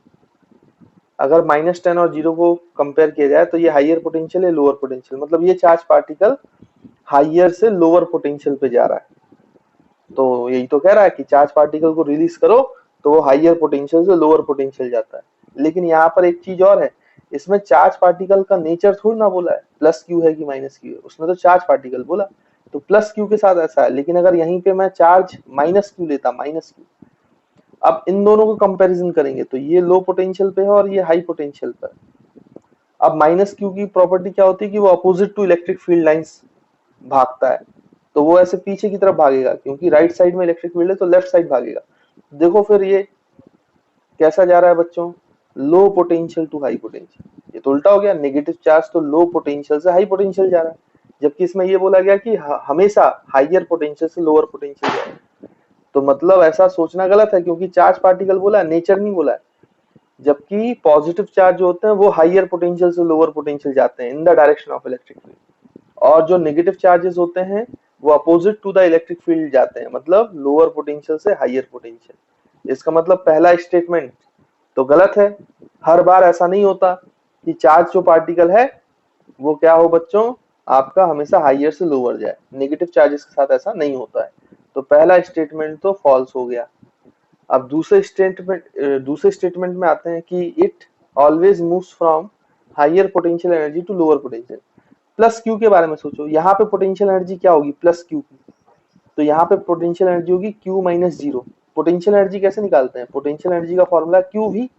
अगर -10 और 0 को कंपेयर किया जाए, तो ये हाइयर पोटेंशियल है, लोअर पोटेंशियल, मतलब ये चार्ज पार्टिकल हाइयर से लोअर पोटेंशियल पे जा रहा है। तो यही तो कह रहा है कि चार्ज पार्टिकल को रिलीज करो तो वो हाइयर पोटेंशियल से लोअर पोटेंशियल जाता है। लेकिन यहाँ पर एक चीज और है, इसमें चार्ज पार्टिकल का नेचर थोड़ी ना बोला है प्लस क्यू है कि माइनस क्यू है, उसमें तो चार्ज पार्टिकल बोला, तो प्लस क्यू के साथ ऐसा है। लेकिन अगर यहीं पे मैं चार्ज माइनस क्यू लेता, माइनस क्यू, अब इन दोनों को कंपैरिजन करेंगे, तो ये लो पोटेंशियल पे है और ये हाई पोटेंशियल पर। अब माइनस क्यू की प्रॉपर्टी क्या होती है कि वो opposite to electric field lines भागता है, तो वो ऐसे पीछे की तरफ भागेगा, क्योंकि राइट साइड में इलेक्ट्रिक फील्ड है तो लेफ्ट साइड भागेगा। देखो फिर ये कैसा जा रहा है बच्चों, low potential to high potential. ये तो उल्टा हो गया, नेगेटिव चार्ज तो लो पोटेंशियल से हाई पोटेंशियल जा रहा है, जबकि इसमें ये बोला गया कि हमेशा हाइयर पोटेंशियल से लोअर पोटेंशियल जाए। तो मतलब ऐसा सोचना गलत है, क्योंकि चार्ज पार्टिकल बोला है, नेचर नहीं बोला है। जबकि पॉजिटिव चार्ज जो होते हैं वो हाइयर पोटेंशियल से लोअर पोटेंशियल जाते हैं in the direction of electric field, और जो नेगेटिव चार्जेस होते हैं वो opposite to the electric field जाते हैं, मतलब लोअर पोटेंशियल से हाइयर पोटेंशियल। इसका मतलब पहला स्टेटमेंट तो गलत है। हर बार ऐसा नहीं होता कि चार्ज जो पार्टिकल है वो क्या हो बच्चों, आपका हमेशा हाइयर से लोअर जाए, नेगेटिव चार्जेस के साथ ऐसा नहीं होता है। तो पहला स्टेटमेंट तो फॉल्स हो गया। अब दूसरे स्टेटमेंट में आते हैं कि it always moves from higher potential energy to lower potential. Plus Q के बारे में सोचो, यहाँ पे पोटेंशियल एनर्जी क्या होगी प्लस क्यू की, तो यहाँ पे पोटेंशियल एनर्जी होगी Q minus zero. Potential energy कैसे निकालते हैं, पोटेंशियल एनर्जी का फॉर्मूला क्यू वी,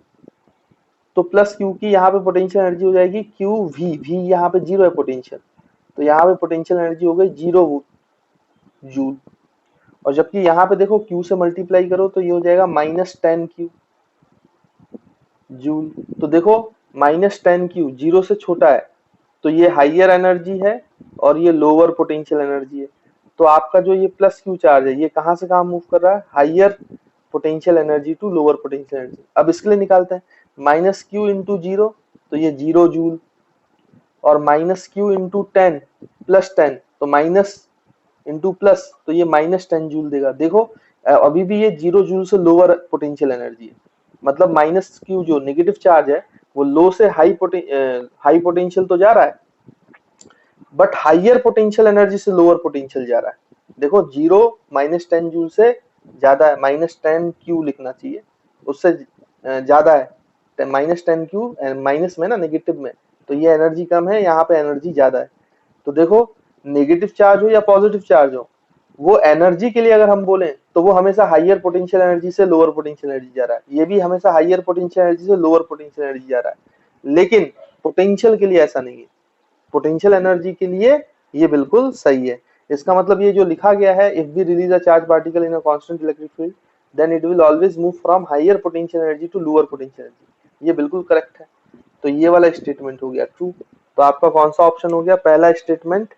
तो प्लस क्यू की यहाँ पे पोटेंशियल एनर्जी हो जाएगी क्यू वी, वी यहाँ पे जीरो है पोटेंशियल, तो यहाँ पे पोटेंशियल एनर्जी हो गई 0 जूल। और जबकि यहाँ पे देखो क्यू से मल्टीप्लाई करो तो ये हो जाएगा -10 क्यू जूल। तो देखो -10 क्यू 0 से छोटा है, तो ये हाइयर एनर्जी है और ये लोअर पोटेंशियल एनर्जी है। तो आपका जो ये प्लस क्यू चार्ज है ये कहाँ से कहाँ मूव कर रहा है, higher potential energy to lower potential energy. अब इसके लिए निकालते हैं, -q इंटू 0 तो ये 0 जूल, और -q इंटू 10 प्लस 10 तो माइनस इंटू प्लस तो ये -10 जूल देगा। देखो अभी भी ये 0 जूल से लोअर पोटेंशियल एनर्जी है, मतलब -q जो नेगेटिव चार्ज है वो लो से हाई पोटेंशियल तो जा रहा है, बट हाइयर पोटेंशियल एनर्जी से लोअर पोटेंशियल जा रहा है। देखो 0 -10 जूल से ज्यादा है, -10 क्यू लिखना चाहिए, उससे ज्यादा है -10 क्यू, माइनस में ना नेगेटिव में, तो ये एनर्जी कम है, यहाँ पे एनर्जी ज्यादा है। तो देखो नेगेटिव चार्ज हो या पॉजिटिव चार्ज हो, वो एनर्जी के लिए अगर हम बोलें तो वो हमेशा हाइयर पोटेंशियल एनर्जी से लोअर पोटेंशियल एनर्जी जा रहा है, ये भी हमेशा हाइयर पोटेंशियल एनर्जी से लोअर पोटेंशियल एनर्जी जा रहा है। लेकिन पोटेंशियल के लिए ऐसा नहीं है, पोटेंशियल एनर्जी के लिए ये बिल्कुल सही है। इसका मतलब ये जो लिखा गया है, if we release a charge particle in a constant electric field then it will always move from higher potential energy to lower potential energy, ये बिल्कुल करेक्ट है। तो ये वाला स्टेटमेंट हो गया ट्रू। तो आपका कौन सा ऑप्शन हो गया, पहला स्टेटमेंट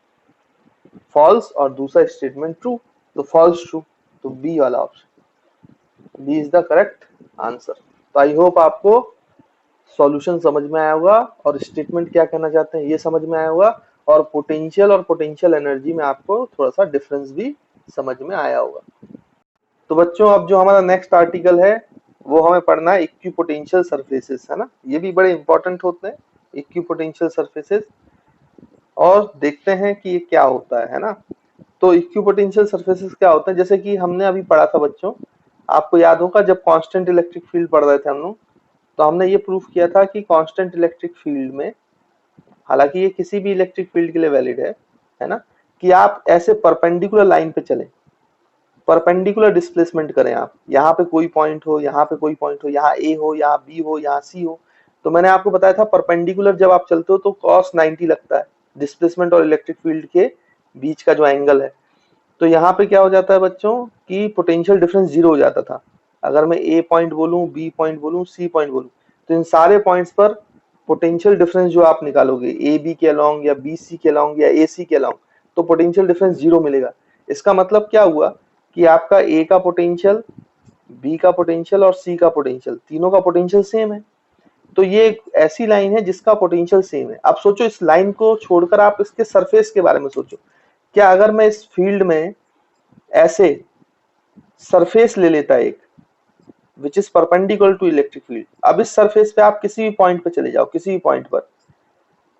फॉल्स और दूसरा स्टेटमेंट ट्रू, तो फॉल्स ट्रू, तो बी वाला option, B is the correct answer. तो आई होप आपको सॉल्यूशन समझ में आया होगा और स्टेटमेंट क्या कहना चाहते हैं ये समझ में आया होगा, और पोटेंशियल एनर्जी में आपको थोड़ा सा डिफरेंस भी समझ में आया होगा। तो बच्चों अब जो हमारा नेक्स्ट आर्टिकल है वो हमें पढ़ना है इक्विपोटेंशियल सरफेसेस, है ना, ये भी बड़े इंपॉर्टेंट होते हैं इक्विपोटेंशियल सरफेसेस, और देखते हैं कि ये क्या होता है ना। तो इक्विपोटेंशियल सरफेसेस क्या होते हैं, जैसे कि हमने अभी पढ़ा था बच्चों, आपको याद होगा जब कांस्टेंट इलेक्ट्रिक फील्ड पढ़ रहे थे हम लोग, तो हमने ये प्रूफ किया था कि कांस्टेंट इलेक्ट्रिक फील्ड में हालांकि ये किसी भी इलेक्ट्रिक फील्ड के लिए वैलिड है ना, कि आप ऐसे परपेंडिकुलर लाइन पे चले, परपेंडिकुलर डिस्प्लेसमेंट करें आप, यहाँ पे कोई पॉइंट हो, यहाँ पे कोई पॉइंट हो, यहाँ ए हो, यहाँ बी हो, यहाँ सी हो। तो मैंने आपको बताया था परपेंडिकुलर जब आप चलते हो तो cos 90 लगता है, डिस्प्लेसमेंट और इलेक्ट्रिक फील्ड के बीच का जो एंगल है। तो यहाँ पे क्या हो जाता है बच्चों कि पोटेंशियल डिफरेंस जीरो हो जाता था। अगर मैं ए पॉइंट बोलूं, बी पॉइंट बोलूं, सी पॉइंट बोलूं, तो इन सारे पॉइंट्स पर पोटेंशियल डिफरेंस जो आप निकालोगे ए बी के अलोंग या बी सी के अलोंग या ए सी के अलोंग, तो पोटेंशियल डिफरेंस जीरो मिलेगा। इसका मतलब क्या हुआ कि आपका ए का पोटेंशियल, बी का पोटेंशियल और सी का पोटेंशियल, तीनों का पोटेंशियल सेम है। तो ये एक ऐसी लाइन है जिसका पोटेंशियल सेम है। अब सोचो इस लाइन को छोड़कर आप इसके सरफेस के बारे में सोचो। क्या अगर मैं इस फील्ड में ऐसे सरफेस ले लेता एक which is perpendicular to electric field, अब इस सरफेस पे आप किसी भी पॉइंट पे चले जाओ, किसी भी पॉइंट पर,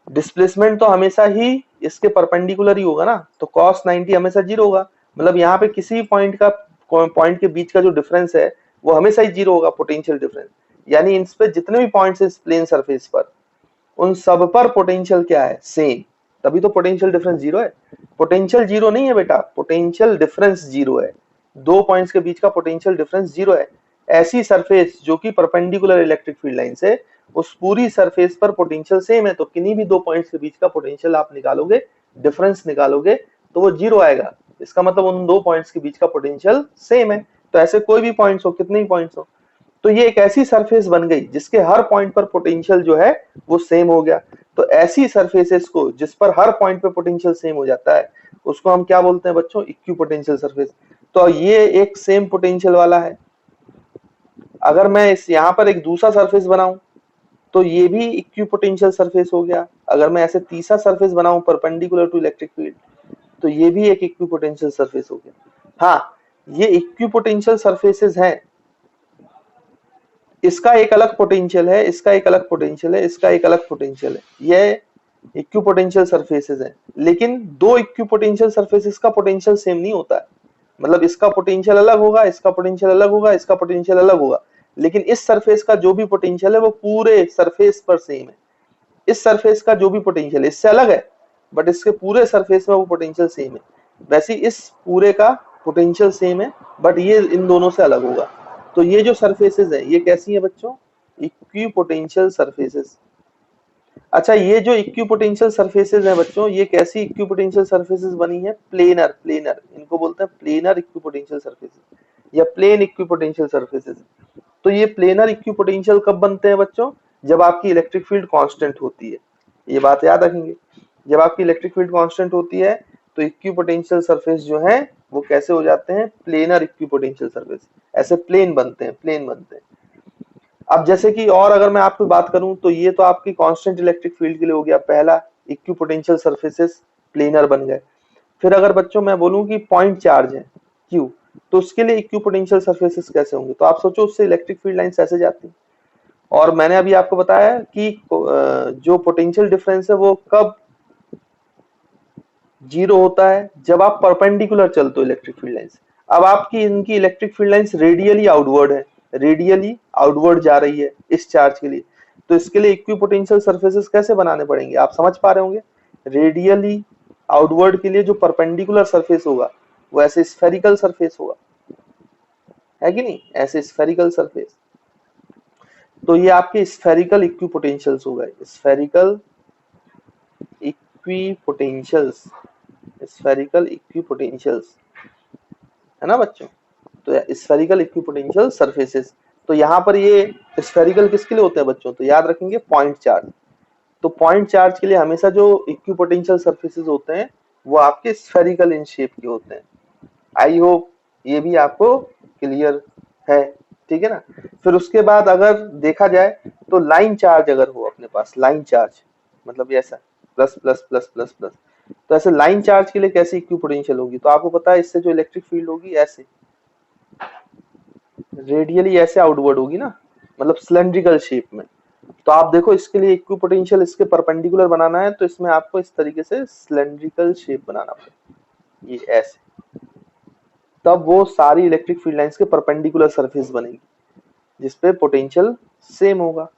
डिस्प्लेसमेंट तो हमेशा ही इसके परपेंडिकुलर ही होगा ना, तो cos 90 हमेशा जीरो होगा। मतलब यहाँ पे किसी भी पॉइंट के बीच का जो डिफरेंस है वो हमेशा ही जीरो होगा, पोटेंशियल डिफरेंस। यानी इन पे जितने भी पॉइंट्स है इस प्लेन सरफेस पर, उन सब पर पोटेंशियल क्या है, सेम। तभी तो पोटेंशियल डिफरेंस जीरो है। पोटेंशियल जीरो नहीं है बेटा, पोटेंशियल डिफरेंस जीरो है। दो पॉइंट्स के बीच का पोटेंशियल डिफरेंस जीरो है। ऐसी सरफेस जो कि परपेंडिकुलर इलेक्ट्रिक फील्ड लाइन से, उस पूरी सरफेस पर पोटेंशियल सेम है, तो किन्हीं भी दो पॉइंट्स के बीच का पोटेंशियल आप निकालोगे, डिफरेंस निकालोगे, तो वो जीरो आएगा। इसका मतलब उन दो पॉइंट्स के बीच का पोटेंशियल सेम है। तो ऐसे कोई भी पॉइंट्स हो, कितने ही पॉइंट्स हो, तो ये एक ऐसी सरफेस बन गई जिसके हर पॉइंट पर पोटेंशियल जो है वो सेम हो गया। तो ऐसी सरफेसेस को जिस पर हर पॉइंट पे पोटेंशियल सेम हो जाता है, उसको हम क्या बोलते हैं बच्चों, इक्विपोटेंशियल सरफेस। तो ये एक सेम पोटेंशियल वाला है। अगर मैं इस यहाँ पर एक दूसरा सरफेस बनाऊं तो ये भी इक्विपोटेंशियल सरफेस हो गया। अगर मैं ऐसे तीसरा सरफेस बनाऊं परपेंडिकुलर टू इलेक्ट्रिक फील्ड, तो ये भी एक इक्विपोटेंशियल सरफेस हो गया। हाँ, ये इक्विपोटेंशियल सरफेसेस हैं, इसका एक अलग पोटेंशियल है, इसका एक अलग पोटेंशियल है, इसका एक अलग पोटेंशियल है, ये इक्विपोटेंशियल सरफेसेस हैं। लेकिन दो इक्विपोटेंशियल सरफेसेस का पोटेंशियल सेम नहीं होता है। मतलब इसका पोटेंशियल अलग होगा, इसका पोटेंशियल अलग होगा, इसका पोटेंशियल अलग होगा, लेकिन इस सरफेस का जो भी पोटेंशियल है वो पूरे सरफेस पर सेम है। इस सरफेस का जो भी पोटेंशियल इससे अलग है, बट इसके पूरे सरफेस में वो पोटेंशियल सेम है। वैसे इस पूरे का पोटेंशियल सेम है, बट ये इन दोनों से अलग होगा। तो ये जो सरफेसेस है ये कैसी है बच्चों, इक्विपोटेंशियल सरफेसेस। अच्छा, ये जो इक्विपोटेंशियल सरफेसेस है बच्चों, ये कैसी इक्विपोटेंशियल सरफेसेस बनी है, प्लेनर, प्लेनर इनको बोलते हैं, प्लेनर इक्विपोटेंशियल सरफेसेस या प्लेन इक्विपोटेंशियल सरफेसेस। तो ये प्लेनर इक्विपोटेंशियल कब बनते हैं बच्चों, जब आपकी इलेक्ट्रिक फील्ड कांस्टेंट होती है। ये बात याद रखेंगे, जब आपकी इलेक्ट्रिक फील्ड कांस्टेंट होती है तो इक्विपोटेंशियल सरफेस जो है वो कैसे हो जाते हैं, प्लेनर इक्विपोटेंशियल सरफेस। ऐसे प्लेन बनते हैं, प्लेन बनते हैं। अब जैसे कि और अगर मैं आपको बात करूं तो ये तो आपकी कांस्टेंट इलेक्ट्रिक फील्ड के लिए हो गया, पहला इक्विपोटेंशियल सरफेसेस प्लेनर बन गए। फिर अगर बच्चों मैं बोलूं कि पॉइंट चार्ज है क्यू, तो उसके लिए इक्विपोटेंशियल सरफेसेस कैसे होंगे, तो आप सोचो उससे इलेक्ट्रिक फील्ड लाइंस ऐसे जाती हैं। और मैंने अभी आपको बताया कि जो पोटेंशियल डिफरेंस है वो कब जीरो होता है, जब आप परपेंडिकुलर चलते हो इलेक्ट्रिक फील्ड लाइन से। अब आपकी इनकी electric field lines radially outward है, रेडियली आउटवर्ड जा रही है इस चार्ज के लिए। तो इसके लिए इक्विपोटेंशियल सरफेसेस कैसे बनाने पड़ेंगे, आप समझ पा रहे होंगे। रेडियली आउटवर्ड के लिए जो परपेंडिकुलर सरफेस होगा वो ऐसे स्फेरिकल सरफेस होगा, है कि नहीं, ऐसे स्फेरिकल सरफेस। तो ये आपके स्फेरिकल इक्विपोटेंशियल्स हो गए, स्फेरिकल इक्विपोटेंशियल्स, स्फेरिकल इक्विपोटेंशियल्स, है ना बच्चों। तो स्फेरिकल इक्विपोटेंशियल सरफेसेस, तो यहाँ पर ये स्फेरिकल किसके लिए होते हैं बच्चों, तो याद रखेंगे पॉइंट चार्ज। तो पॉइंट चार्ज के लिए हमेशा जो इक्विपोटेंशियल सरफेसेस होते हैं वो आपके स्फेरिकल इन शेप के होते हैं। आई होप ये भी आपको क्लियर है, ठीक है ना। फिर उसके बाद अगर देखा जाए तो लाइन चार्ज अगर हो अपने पास, लाइन चार्ज मतलब ऐसा plus plus plus plus plus, तो ऐसे लाइन चार्ज के लिए कैसी इक्विपोटेंशियल होगी, तो आपको पता है इससे जो इलेक्ट्रिक फील्ड होगी ऐसे रेडियली ऐसे आउटवर्ड होगी ना, मतलब सिलेंड्रिकल शेप में। तो आप देखो इसके लिए इक्विपोटेंशियल इसके परपेंडिकुलर बनाना है तो इसमें आपको इस तरीके से सिलेंड्रिकल शेप बनाना पड़ेगा, ये ऐसे, तब वो सारी इलेक्ट्रिक फील्ड लाइंस के परपेंडिकुलर सरफेस बनेगी जिसपे पोटेंशियल सेम होगा,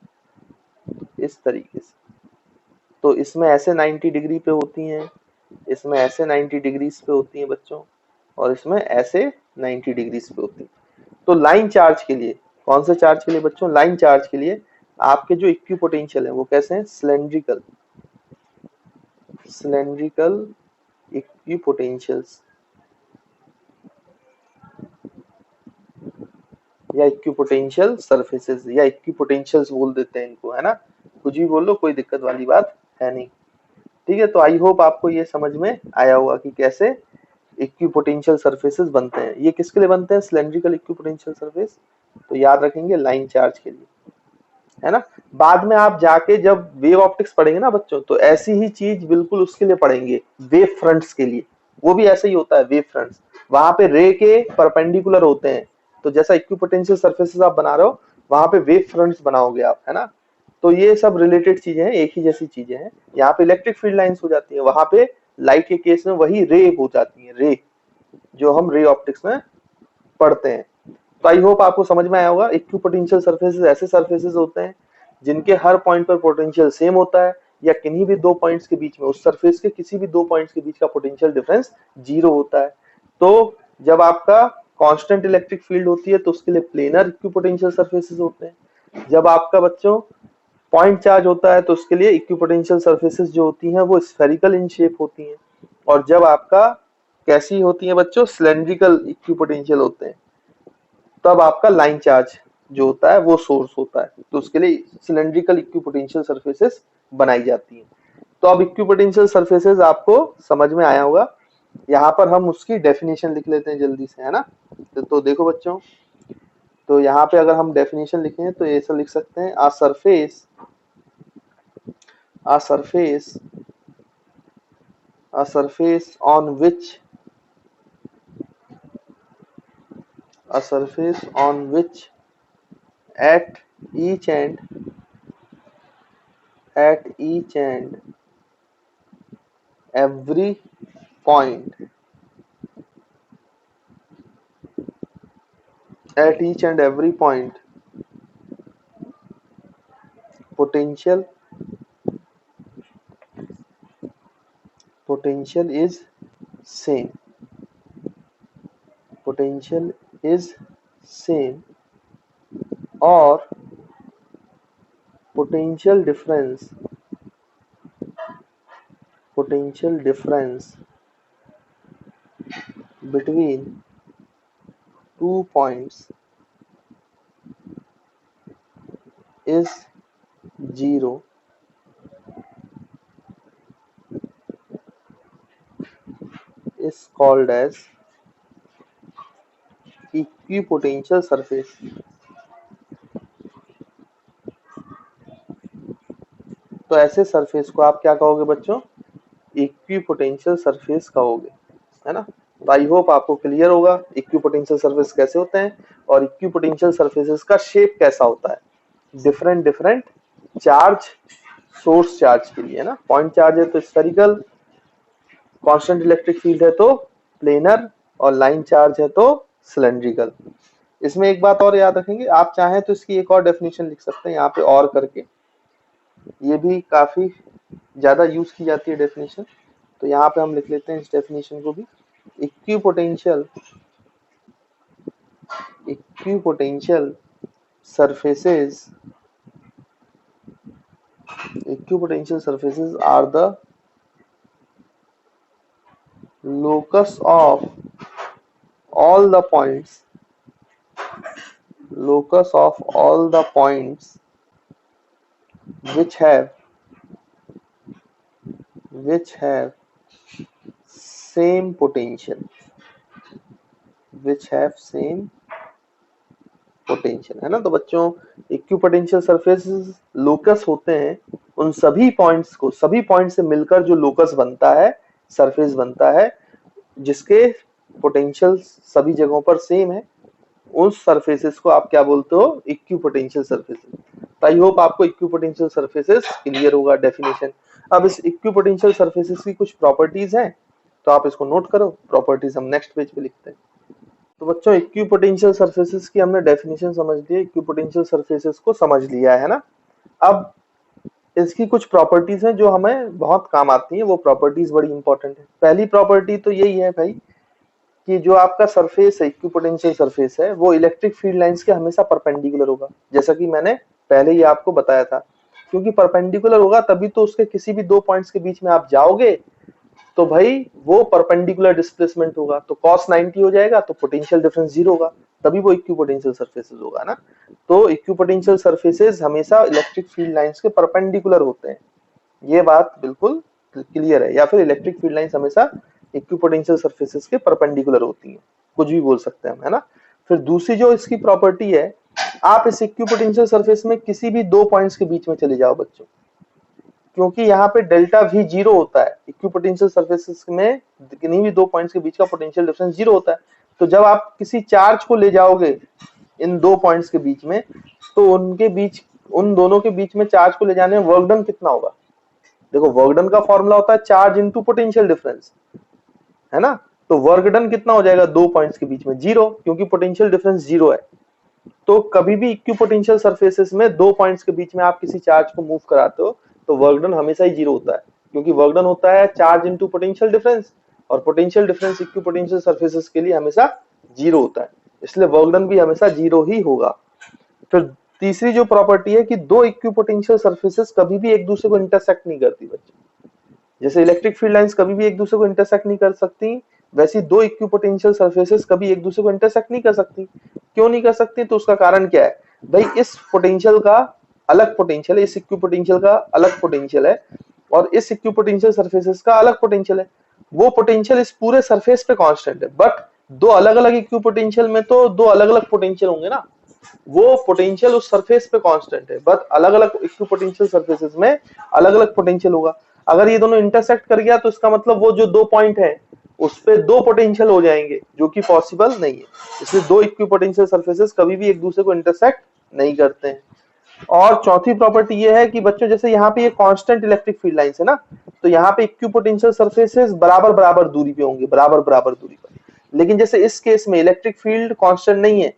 इस तरीके से। तो इसमें ऐसे 90 डिग्री पे होती हैं, इसमें ऐसे 90 डिग्रीज पे होती हैं बच्चों, और इसमें ऐसे 90 डिग्रीज पे होती है। तो लाइन चार्ज के लिए, कौन से चार्ज के लिए बच्चों? लाइन चार्ज के लिए आपके जो इक्विपोटेंशियल है वो कैसे हैं? सिलेंड्रिकल, सिलेंड्रिकल इक्विपोटेंशियल्स या इक्विपोटेंशियल सरफेसेस या इक्विपोटेंशियल्स बोल देते हैं इनको, है ना, कुछ भी बोल लो, कोई दिक्कत वाली बात है नहीं। ठीक है, तो आई होप आपको ये समझ में आया होगा कि कैसे इक्विपोटेंशियल सरफेसेस बनते हैं। ये किसके लिए बनते हैं? सिलेंड्रिकल इक्विपोटेंशियल सरफेस, तो याद रखेंगे लाइन चार्ज के लिए, है ना। बाद में आप जाके जब वेव ऑप्टिक्स पढ़ेंगे ना बच्चों, तो ऐसी ही चीज बिल्कुल उसके लिए पढ़ेंगे, वेव फ्रंट्स के लिए। वो भी ऐसे ही होता है, वेव फ्रंट्स, वहां पे रे के परपेंडिकुलर होते हैं। तो जैसा इक्विपोटेंशियल सरफेसेस आप बना रहे हो, वहां पे वेव फ्रंट्स बनाओगे आप, है ना। तो ये सब रिलेटेड चीजें हैं, एक ही जैसी चीजें हैं। यहाँ पे इलेक्ट्रिक फील्ड लाइंस हो जाती है, वहां पे लाइट के केस में वही रे हो जाती है, रे, जो हम रे ऑप्टिक्स में पढ़ते हैं। तो आई होप आपको समझ में आया होगा। इक्विपोटेंशियल सरफेसेस ऐसे सरफेसेस होते हैं जिनके हर पॉइंट पर पोटेंशियल सेम होता है, या किन्हीं भी दो पॉइंट्स के बीच में, उस सरफेस के किसी भी दो पॉइंट्स के बीच का पोटेंशियल डिफरेंस 0 होता है। तो जब आपका कांस्टेंट इलेक्ट्रिक फील्ड होती है तो उसके लिए प्लेनर इक्विपोटेंशियल सरफेसेस होते हैं। जब आपका बच्चों पॉइंट चार्ज होता है तो उसके लिए इक्विपोटेंशियल सरफेसेस जो होती हैं वो स्फेरिकल इन शेप होती हैं। और जब आपका कैसी होती है बच्चों? सिलेंड्रिकल इक्विपोटेंशियल होते हैं, तब आपका लाइन चार्ज जो होता है वो सोर्स होता है, तो उसके लिए सिलेंड्रिकल इक्विपोटेंशियल सरफेसेस बनाई जाती हैं। तो अब इक्विपोटेंशियल सरफेसेस आपको समझ में आया होगा। यहाँ पर हम उसकी डेफिनेशन लिख लेते हैं जल्दी से, है ना। तो देखो बच्चों, तो यहाँ पे अगर हम डेफिनेशन लिखें तो ऐसा लिख सकते हैं, आ surface on which at each and every point potential is same, or potential difference between 2 points is 0 is called as equipotential surface. तो ऐसे सरफेस को आप क्या कहोगे बच्चों? इक्विपोटेंशियल सरफेस कहोगे, है ना। तो आई होप आपको क्लियर होगा इक्विपोटेंशियल सरफेस कैसे होते हैं और इक्विपोटेंशियल सरफेसेस का शेप कैसा होता है डिफरेंट चार्ज, सोर्स चार्ज के लिए, है ना। पॉइंट चार्ज है तो स्फेरिकल, कांस्टेंट इलेक्ट्रिक फील्ड है तो प्लेनर, और लाइन चार्ज है तो सिलेंड्रिकल। इसमें एक बात और याद रखेंगे, आप चाहें तो इसकी एक और डेफिनेशन लिख सकते हैं यहाँ पे और करके, ये भी काफी ज्यादा यूज की जाती है डेफिनेशन। तो यहाँ पे हम लिख लेते हैं इस डेफिनेशन को भी, equipotential surfaces are the locus of all the points which have same potential, है ना। तो बच्चों इक्विपोटेंशियल सरफेसेस लोकस होते हैं उन सभी पॉइंट्स को, सभी पॉइंट से मिलकर जो लोकस बनता है, सरफेस बनता है, जिसके पोटेंशियल सभी जगहों पर सेम है, उस सरफेसेस को आप क्या बोलते हो? Equipotential surfaces. तो आई होप आपको इक्विपोटेंशियल सरफेसेस क्लियर होगा डेफिनेशन। अब इस इक्विपोटेंशियल सरफेसेस की कुछ प्रॉपर्टीज हैं, तो आप इसको नोट करो, प्रॉपर्टीज हम नेक्स्ट पेज पे लिखते हैं। तो बच्चों इक्विपोटेंशियल सरफेसेस की हमने डेफिनेशन समझ ली, इक्विपोटेंशियल सरफेसेस को समझ लिया है ना। अब इसकी कुछ प्रॉपर्टीज हैं जो हमें बहुत काम आती हैं, वो प्रॉपर्टीज बड़ी इंपॉर्टेंट है। पहली प्रॉपर्टी तो यही है भाई कि जो आपका सरफेस है, इक्विपोटेंशियल सरफेस है, वो इलेक्ट्रिक फील्ड लाइंस के हमेशा परपेंडिकुलर होगा, जैसा कि मैंने पहले ही आपको बताया था। क्योंकि परपेंडिकुलर होगा तभी तो उसके किसी भी दो पॉइंट्स के बीच में आप जाओगे तो भाई वो परपेंडिकुलर डिस्प्लेसमेंट होगा, तो cos 90 हो जाएगा, तो पोटेंशियल डिफरेंस जीरो होगा, तभी वो इक्विपोटेंशियल सरफेसेस होगा ना। तो इक्विपोटेंशियल सरफेसेस हमेशा इलेक्ट्रिक फील्ड लाइंस के परपेंडिकुलर होते हैं, ये बात बिल्कुल क्लियर है। या फिर इलेक्ट्रिक फील्ड लाइंस हमेशा इक्विपोटेंशियल सरफेसेस के परपेंडिकुलर होती हैं, कुछ भी बोल सकते हैं हम, है ना। फिर दूसरी जो इसकी प्रॉपर्टी है, आप इस इक्विपोटेंशियल सरफेस में किसी भी दो पॉइंट्स के बीच में चले जाओ बच्चों, क्योंकि यहाँ पे डेल्टा भी जीरो होता है, इक्विपोटेंशियल सरफेसेस में किन्हीं भी दो पॉइंट्स के बीच का पोटेंशियल डिफरेंस जीरो होता है। तो जब आप किसी चार्ज को ले जाओगे इन दो पॉइंट्स के बीच में, तो उनके बीच, उन दोनों के बीच में चार्ज को ले जाने में वर्क डन कितना होगा। देखो वर्क डन का फॉर्मूला होता है चार्ज इनटू पोटेंशियल डिफरेंस, है ना। तो वर्क डन कितना हो जाएगा दो पॉइंट्स के बीच में, जीरो, क्योंकि पोटेंशियल डिफरेंस जीरो है। तो कभी भी इक्विपोटेंशियल सरफेसेस में दो पॉइंट्स के बीच में आप किसी चार्ज को मूव कराते हो तो वर्क डन हमेशा ही जीरो होता है, क्योंकि वर्क डन होता है चार्ज इनटू पोटेंशियल डिफरेंस, और पोटेंशियल डिफरेंस इक्विपोटेंशियल सरफेसेस के लिए हमेशा जीरो होता है, इसलिए वर्क डन भी हमेशा जीरो ही होगा। फिर तीसरी जो प्रॉपर्टी है कि दो इक्विपोटेंशियल सरफेसेस कभी भी एक दूसरे को इंटरसेक्ट नहीं करती बच्चे। जैसे इलेक्ट्रिक फील्ड लाइंस कभी भी एक दूसरे को इंटरसेक्ट नहीं कर सकती, वैसी दो इक्विपोटेंशियल सरफेसेस कभी एक दूसरे को इंटरसेक्ट नहीं कर सकती। क्यों नहीं कर सकती, तो उसका कारण क्या है भाई, इस पोटेंशियल का अलग पोटेंशियल है, इस इक्विपोटेंशियल का अलग पोटेंशियल है, और इस इक्विपोटेंशियल सरफेसेस का अलग पोटेंशियल है। वो पोटेंशियल इस पूरे सरफेस पे कांस्टेंट है, बट दो अलग अलग इक्विपोटेंशियल में तो दो अलग अलग पोटेंशियल होंगे ना। वो पोटेंशियल उस सरफेस पे कांस्टेंट है, बट अलग अलग इक्विपोटेंशियल सरफेसेस में अलग अलग पोटेंशियल होगा। अगर ये दोनों इंटरसेक्ट कर गया तो इसका मतलब वो जो दो पॉइंट है उस पे दो पोटेंशियल हो जाएंगे, जो कि पॉसिबल नहीं है। इसलिए दो इक्विपोटेंशियल सरफेसेस कभी भी एक दूसरे को इंटरसेक्ट नहीं करते हैं। और चौथी प्रॉपर्टी ये है कि बच्चों जैसे यहाँ पे ये कांस्टेंट इलेक्ट्रिक फील्ड लाइंस है ना, तो यहाँ पे इक्विपोटेंशियल सरफेसेस बराबर बराबर दूरी पे होंगे, बराबर बराबर दूरी पर। लेकिन जैसे इस केस में इलेक्ट्रिक फील्ड कांस्टेंट नहीं है,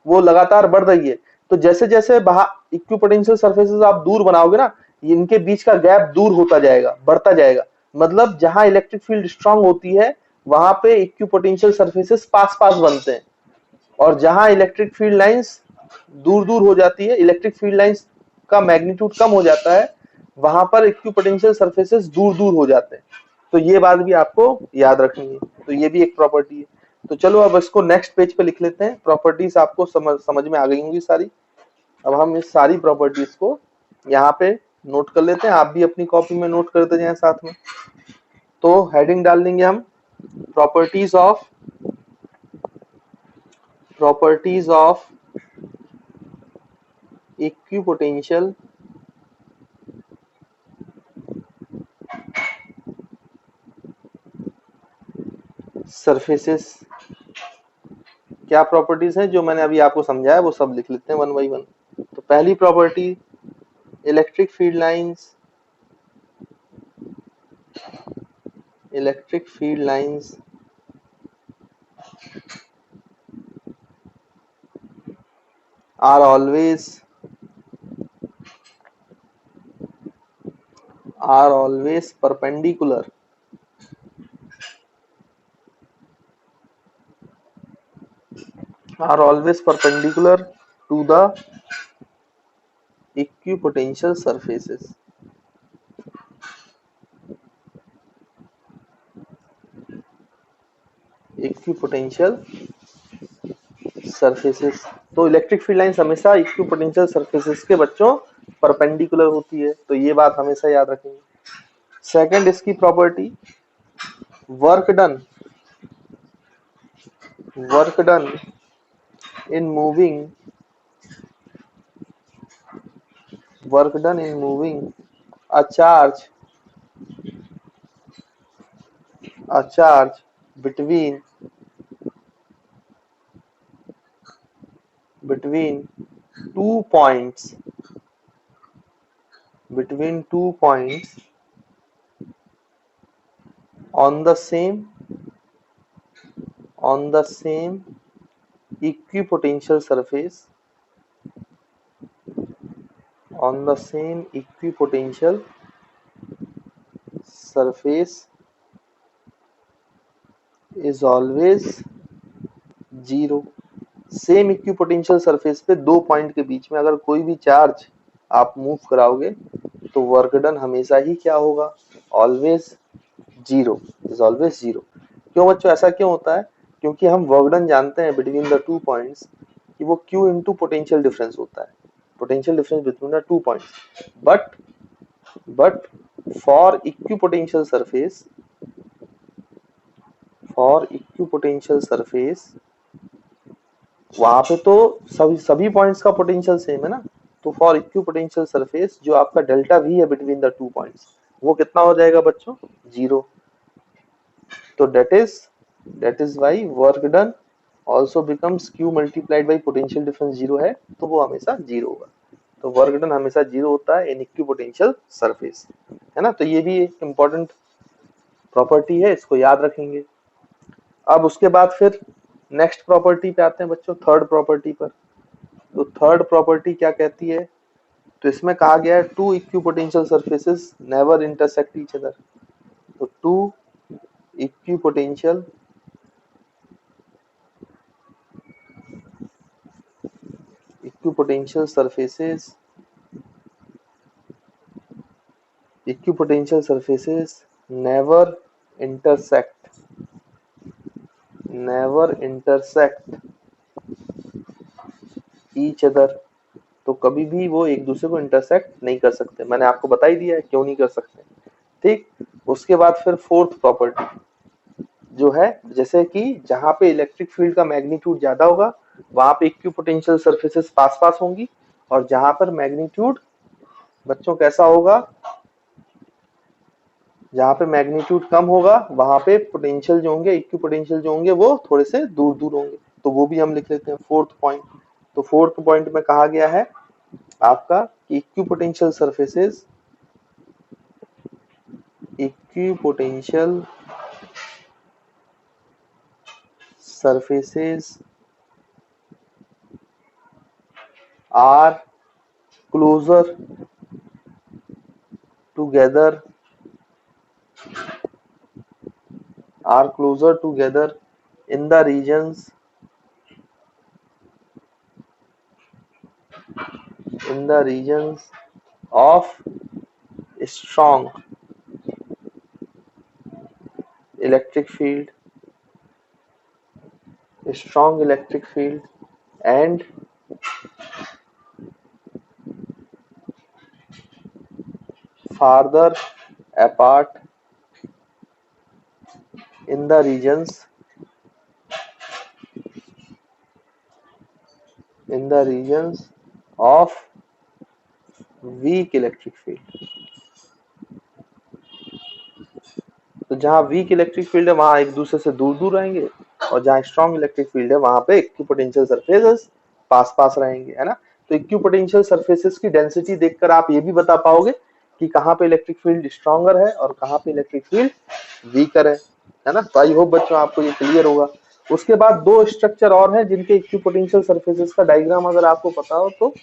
वो लगातार बढ़ रही है। तो जैसे जैसे इक्विपोटेंशियल सरफेसेस आप दूर बनाओगे ना, इनके बीच का गैप दूर होता जाएगा, बढ़ता जाएगा। मतलब जहां इलेक्ट्रिक फील्ड स्ट्रांग होती है वहां पे इक्विपोटेंशियल सरफेसेस पास पास बनते हैं, और जहां इलेक्ट्रिक फील्ड लाइंस दूर दूर हो जाती है, इलेक्ट्रिक फील्ड लाइंस का मैग्नीट्यूड कम हो जाता है, वहां पर इक्विपोटेंशियल सरफेसेस दूर दूर हो जाते हैं। तो ये बात भी आपको याद रखनी है, तो ये भी एक प्रॉपर्टी है। तो चलो अब इसको नेक्स्ट पेज पे लिख लेते हैं। प्रॉपर्टीज आपको समझ में आ गई होंगी सारी। अब हम इस सारी प्रॉपर्टीज को यहाँ पे नोट कर लेते हैं, आप भी अपनी कॉपी में नोट करते जाएं साथ में। तो हेडिंग डाल देंगे हम प्रॉपर्टीज ऑफ इक्विपोटेंशियल सरफेसेस। क्या प्रॉपर्टीज हैं जो मैंने अभी आपको समझाया वो सब लिख लेते हैं वन बाई वन। तो पहली property, electric field lines are always perpendicular to the equipotential surfaces. तो इलेक्ट्रिक फील्ड लाइंस हमेशा इक्विपोटेंशियल सरफेसेस के बच्चों परपेंडिकुलर होती है, तो ये बात हमेशा याद रखेंगे। सेकंड इसकी property, work done in moving a charge between two points on the same equipotential surface on the same equipotential surface is always zero. Same equipotential surface पे दो पॉइंट के बीच में अगर कोई भी चार्ज आप मूव कराओगे तो वर्क डन हमेशा ही क्या होगा, always zero, is always zero. क्यों बच्चों ऐसा क्यों होता है, क्योंकि हम वर्क डन जानते हैं बिटवीन द टू पॉइंट्स कि वो Q इंटू पोटेंशियल डिफरेंस होता है, potential difference between the two points. But for equipotential surface, for equipotential surface वहां पे तो सभी पॉइंट्स का पोटेंशियल सेम है ना, तो फॉर इक्विपोटेंशियल सरफेस जो आपका डेल्टा V है बिटवीन द टू पॉइंट्स वो कितना हो जाएगा बच्चों, जीरो। तो that is why work done also becomes Q multiplied by potential difference zero है, तो वो हमेशा जीरो होगा। तो वर्क डन हमेशा जीरो होता है इन इक्विपोटेंशियल सरफेस, है ना। तो ये भी एक इम्पोर्टेंट प्रॉपर्टी है, इसको याद रखेंगे। अब उसके बाद फिर नेक्स्ट प्रॉपर्टी पे आते हैं बच्चों, थर्ड प्रॉपर्टी पर। तो थर्ड प्रॉपर्टी क्या कहती है, तो इसमें कहा गया है two equipotential surfaces never intersect each other. तो two equipotential surfaces never intersect each other। तो कभी भी वो एक दूसरे को इंटरसेक्ट नहीं कर सकते, मैंने आपको बता ही दिया है क्यों नहीं कर सकते, ठीक। उसके बाद फिर फोर्थ प्रॉपर्टी जो है, जैसे कि जहां पे इलेक्ट्रिक फील्ड का मैग्नीट्यूड ज्यादा होगा वहां पे इक्विपोटेंशियल सरफेसेस पास पास होंगी, और जहां पर मैग्नीट्यूड बच्चों कैसा होगा, जहां पे मैग्नीट्यूड कम होगा वहां पे पोटेंशियल जो होंगे, इक्विपोटेंशियल जो होंगे वो थोड़े से दूर दूर होंगे। तो वो भी हम लिख लेते हैं फोर्थ पॉइंट। तो फोर्थ पॉइंट में कहा गया है आपका कि equipotential surfaces are closer together in the regions of strong electric field and farther apart in the regions of weak electric field। तो जहां वीक इलेक्ट्रिक फील्ड है वहां एक दूसरे से दूर दूर रहेंगे, और जहां स्ट्रॉन्ग इलेक्ट्रिक फील्ड है वहां पे इक्विपोटेंशियल सरफेसेस पास पास रहेंगे, है ना। तो इक्विपोटेंशियल सरफेसेस की डेंसिटी देखकर आप ये भी बता पाओगे कि कहाँ पे इलेक्ट्रिक फील्ड स्ट्रॉन्गर है और कहाँ पे इलेक्ट्रिक फील्ड वीकर है ना। तो आई होप बच्चों आपको ये क्लियर होगा। उसके बाद दो स्ट्रक्चर और हैं जिनके इक्विपोटेंशियल सरफेसेस का डायग्राम अगर आपको पता हो तो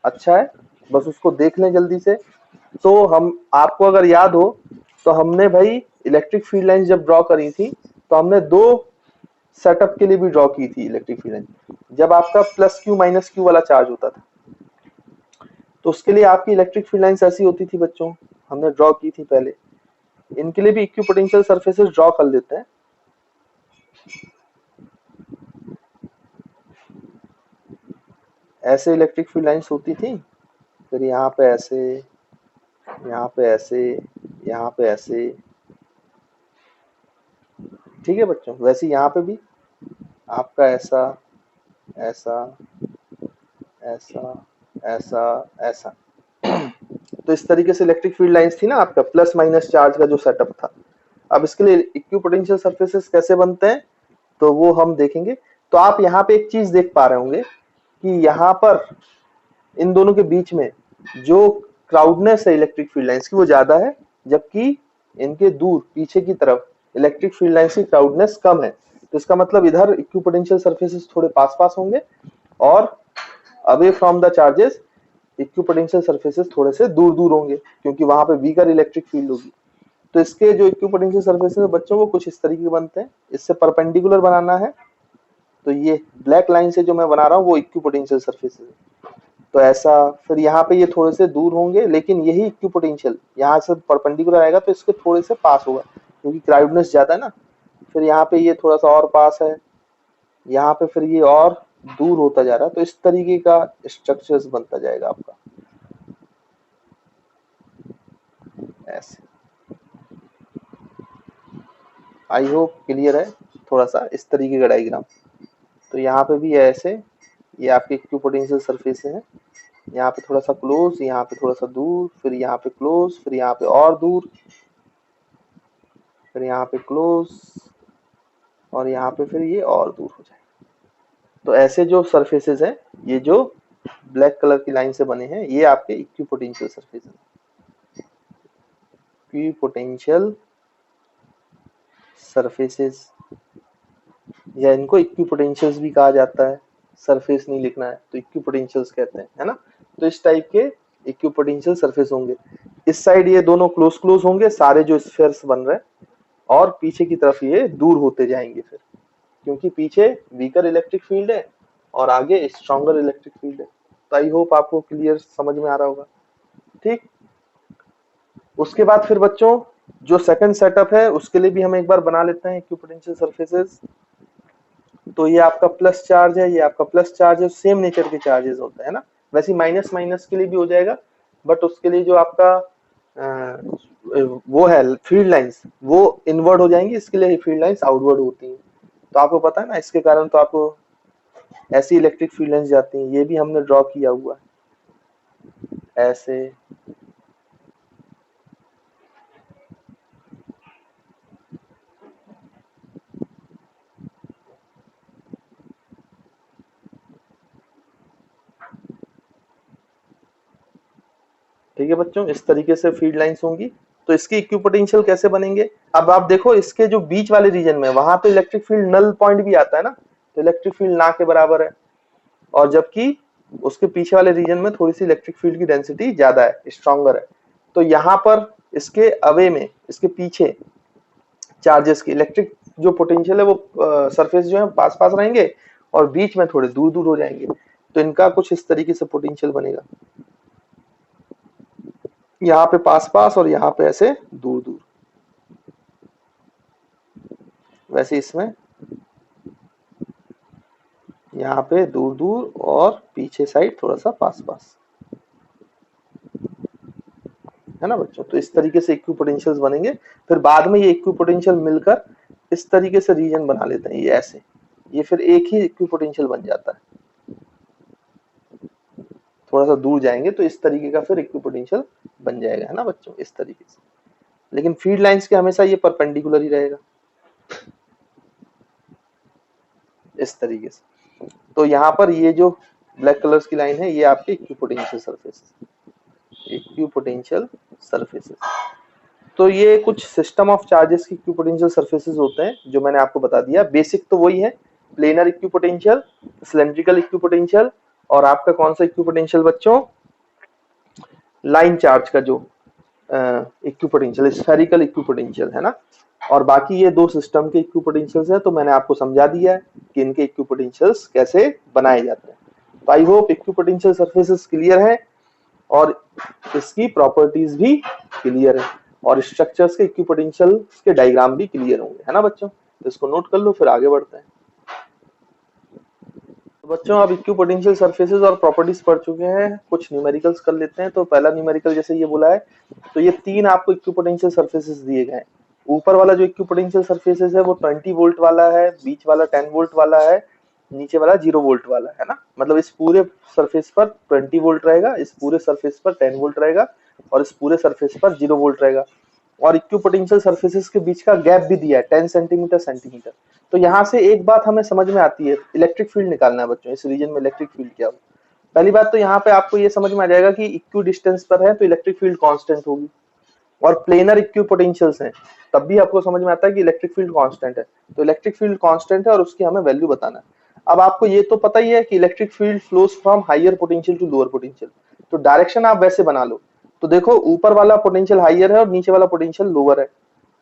अच्छा है, बस उसको देख लें जल्दी से। तो हम आपको अगर याद हो तो हमने भाई इलेक्ट्रिक फील्ड लाइन जब ड्रॉ करी थी तो हमने दो सेटअप के लिए भी ड्रॉ की थी इलेक्ट्रिक फील्ड लाइन। जब आपका प्लस Q माइनस Q वाला चार्ज होता था तो उसके लिए आपकी इलेक्ट्रिक फील्ड लाइंस ऐसी होती थी बच्चों, हमने ड्रॉ की थी पहले। इनके लिए भी इक्विपोटेंशियल सरफेसेस ड्रॉ कर लेते हैं। ऐसे इलेक्ट्रिक फील्ड लाइंस होती थी, फिर यहाँ पे ऐसे, यहाँ पे ऐसे, यहाँ पे ऐसे, ठीक है बच्चों। वैसे यहाँ पे भी आपका ऐसा ऐसा ऐसा ऐसा ऐसा तो इस तरीके से इलेक्ट्रिक फील्ड लाइंस थी ना आपका प्लस माइनस चार्ज का जो सेटअप था। अब इसके लिए इक्विपोटेंशियल सरफेसेस कैसे बनते हैं तो वो हम देखेंगे। तो आप यहाँ पे एक चीज देख पा रहे होंगे कि यहाँ पर इन दोनों के बीच में जो क्राउडनेस है इलेक्ट्रिक फील्ड लाइंस की वो ज्यादा है, जबकि इनके दूर पीछे की तरफ इलेक्ट्रिक फील्ड लाइंस की क्राउडनेस कम है। तो इसका मतलब इधर इक्विपोटेंशियल सरफेसेस थोड़े पास पास होंगे और away from the charges equipotential surfaces थोड़े से दूर दूर होंगे क्योंकि वहां पे वीकर इलेक्ट्रिक फील्ड होगी। तो इसके जो इक्विपोटेंशियल सरफेसेस बच्चों वो कुछ इस तरीके के बनते हैं। इससे परपेंडिकुलर बनाना है तो ये ब्लैक लाइन से जो मैं बना रहा हूँ वो इक्विपोटेंशियल सरफेसेस है। तो ऐसा फिर यहाँ पे ये थोड़े से दूर होंगे लेकिन यही इक्विपोटेंशियल यहाँ से परपेंडिकुलर आएगा तो इसके थोड़े से पास होगा क्योंकि क्राउडनेस ज्यादा है ना। फिर यहाँ पे ये थोड़ा सा और पास है, यहाँ पे फिर ये और दूर होता जा रहा है। तो इस तरीके का स्ट्रक्चर्स बनता जाएगा आपका ऐसे। आई होप क्लियर है थोड़ा सा इस तरीके का डायग्राम। तो यहाँ पे भी ऐसे ये आपके इक्विपोटेंशियल सरफेस है, यहाँ पे थोड़ा सा क्लोज, यहाँ पे थोड़ा सा दूर, फिर यहाँ पे क्लोज, फिर यहाँ पे और दूर, फिर यहाँ पे क्लोज और यहाँ पे फिर ये और दूर हो जाएगा। तो ऐसे जो सरफेसेस हैं ये जो ब्लैक कलर की लाइन से बने हैं ये आपके इक्विपोटेंशियल सरफेस है। इक्विपोटेंशियल सरफेसेस या इनको इक्विपोटेंशियल्स भी कहा जाता है। सरफेस नहीं लिखना है तो इक्विपोटेंशियल्स कहते हैं, है ना। तो इस टाइप के इक्विपोटेंशियल सरफेस होंगे। इस साइड ये दोनों क्लोज क्लोज होंगे सारे जो स्फीयर्स बन रहे हैं और पीछे की तरफ ये दूर होते जाएंगे फिर क्योंकि पीछे वीकर इलेक्ट्रिक फील्ड है और आगे स्ट्रॉन्गर इलेक्ट्रिक फील्ड है। तो आई होप आपको क्लियर समझ में आ रहा होगा। ठीक, उसके बाद फिर बच्चों जो सेकंड सेटअप है उसके लिए भी हम एक बार बना लेते हैं इक्विपोटेंशियल सरफेसेस। तो ये आपका प्लस चार्ज है, ये आपका प्लस चार्ज है, सेम नेचर के चार्जेस होते हैं ना। वैसे माइनस माइनस के लिए भी हो जाएगा बट उसके लिए जो आपका वो है फील्ड लाइंस वो इनवर्ड हो जाएंगी, इसके लिए फील्ड लाइंस आउटवर्ड होती हैं। तो आपको पता है ना इसके कारण तो आपको ऐसी इलेक्ट्रिक फील्ड लाइंस जाती हैं। ये भी हमने ड्रॉ किया हुआ है ऐसे। ठीक है बच्चों, इस तरीके से फील्ड लाइंस होंगी। तो इसकी इक्विपोटेंशियल कैसे बनेंगे, अब आप देखो इसके जो बीच वाले रीजन में वहां तो इलेक्ट्रिक फील्ड नल पॉइंट भी आता है ना, तो इलेक्ट्रिक फील्ड ना के बराबर है। और जबकि उसके पीछे वाले रीजन में थोड़ी सी इलेक्ट्रिक फील्ड की डेंसिटी ज्यादा है, स्ट्रॉन्गर है। तो यहाँ पर इसके अवे में इसके पीछे चार्जेस की इलेक्ट्रिक जो पोटेंशियल है वो सरफेस जो है पास पास रहेंगे और बीच में थोड़े दूर दूर हो जाएंगे। तो इनका कुछ इस तरीके से पोटेंशियल बनेगा, यहाँ पे पास पास और यहाँ पे ऐसे दूर दूर। वैसे इसमें यहाँ पे दूर दूर और पीछे साइड थोड़ा सा पास पास, है ना बच्चों। तो इस तरीके से इक्विपोटेंशियल्स बनेंगे। फिर बाद में ये इक्विपोटेंशियल मिलकर इस तरीके से रीजन बना लेते हैं, ये ऐसे, ये फिर एक ही इक्विपोटेंशियल बन जाता है। थोड़ा सा दूर जाएंगे तो इस तरीके का फिर इक्विपोटेंशियल बन जाएगा, है ना बच्चों, इस तरीके से। लेकिन फील्ड लाइंस के हमेशा ये परपेंडिकुलर ही रहेगा इस तरीके से। तो यहाँ पर ये जो ब्लैक कलर्स की लाइन है ये आपके इक्विपोटेंशियल सरफेस, इक्विपोटेंशियल सरफेसेस। तो ये कुछ सिस्टम ऑफ चार्जेस की इक्विपोटेंशियल सरफेसेस होते हैं जो मैंने आपको बता दिया। बेसिक तो वही है, प्लेनर इक्विपोटेंशियल, सिलेंड्रिकल इक्विपोटेंशियल और आपका कौन सा इक्विपोटेंशियल बच्चों, लाइन चार्ज का जो इक्विपोटेंशियल, स्फेरिकल इक्विपोटेंशियल, है ना। और बाकी ये दो सिस्टम के इक्विपोटेंशियल्स है तो मैंने आपको समझा दिया है कि इनके इक्विपोटेंशियल्स कैसे बनाए जाते हैं। तो I hope equipotential surfaces clear है और इसकी प्रॉपर्टीज भी क्लियर है और स्ट्रक्चर्स के इक्विपोटेंशियल के डायग्राम भी क्लियर होंगे, है ना बच्चों। तो इसको नोट कर लो फिर आगे बढ़ते हैं। तो बच्चों अब इक्विपोटेंशियल सरफेसेस और प्रॉपर्टीज पढ़ चुके हैं, कुछ न्यूमेरिकल्स कर लेते हैं। तो पहला न्यूमेरिकल जैसे ये बोला है, तो ये तीन आपको इक्विपोटेंशियल सरफेसेस दिए गए हैं। ऊपर वाला जो इक्विपोटेंशियल सरफेसेस है वो 20 वोल्ट वाला है, बीच वाला 10 वोल्ट वाला है, नीचे वाला 0 वोल्ट वाला है ना। मतलब इस पूरे सरफेस पर 20 वोल्ट रहेगा, इस पूरे सरफेस पर 10 वोल्ट रहेगा और इस पूरे सरफेस पर 0 वोल्ट रहेगा। और इक्विपोटेंशियल सरफेसेस के बीच का गैप भी दिया है 10 सेंटीमीटर। तो यहाँ से एक बात हमें समझ में आती है, इलेक्ट्रिक फील्ड निकालना है बच्चों, इस रीजन में इलेक्ट्रिक फील्ड क्या हो। पहली बात तो यहाँ पे आपको ये समझ में आ जाएगा कि इक्वी डिस्टेंस पर है तो इलेक्ट्रिक फील्ड कांस्टेंट होगी, और प्लेनर इक्विपोटेंशियल्स हैं तब भी आपको समझ में आता है कि इलेक्ट्रिक फील्ड कांस्टेंट है। तो इलेक्ट्रिक फील्ड कांस्टेंट है और उसकी हमें वैल्यू बताना है। अब आपको ये तो पता ही है कि electric field flows from higher potential to lower potential. तो डायरेक्शन आप वैसे बना लो। तो देखो ऊपर वाला पोटेंशियल हाइयर है और नीचे वाला पोटेंशियल लोअर है,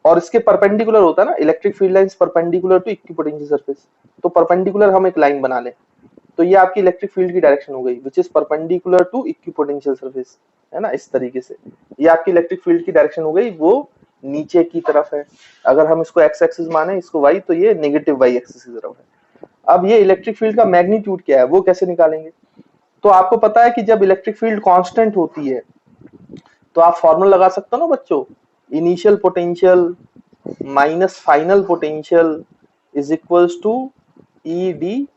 और इसके परपेंडिकुलर होता है ना, electric field lines perpendicular to equipotential surface. तो परपेंडिकुलर हम एक लाइन बना लें, तो ये आपकी इलेक्ट्रिक फील्ड की डायरेक्शन हो गई, which is perpendicular to equipotential surface, है ना, इस तरीके से ये आपकी इलेक्ट्रिक फील्ड की डायरेक्शन हो गई, वो नीचे की तरफ है। अगर हम इसको एक्स एक्सिस माने, इसको वाई, तो ये नेगेटिव वाई एक्सिस की तरफ है। अब ये इलेक्ट्रिक फील्ड का मैग्नीट्यूड क्या है वो कैसे निकालेंगे? तो आपको पता है कि जब इलेक्ट्रिक फील्ड कांस्टेंट होती है तो आप फॉर्मूला लगा सकते हो ना बच्चों, initial potential minus final potential is equals to E D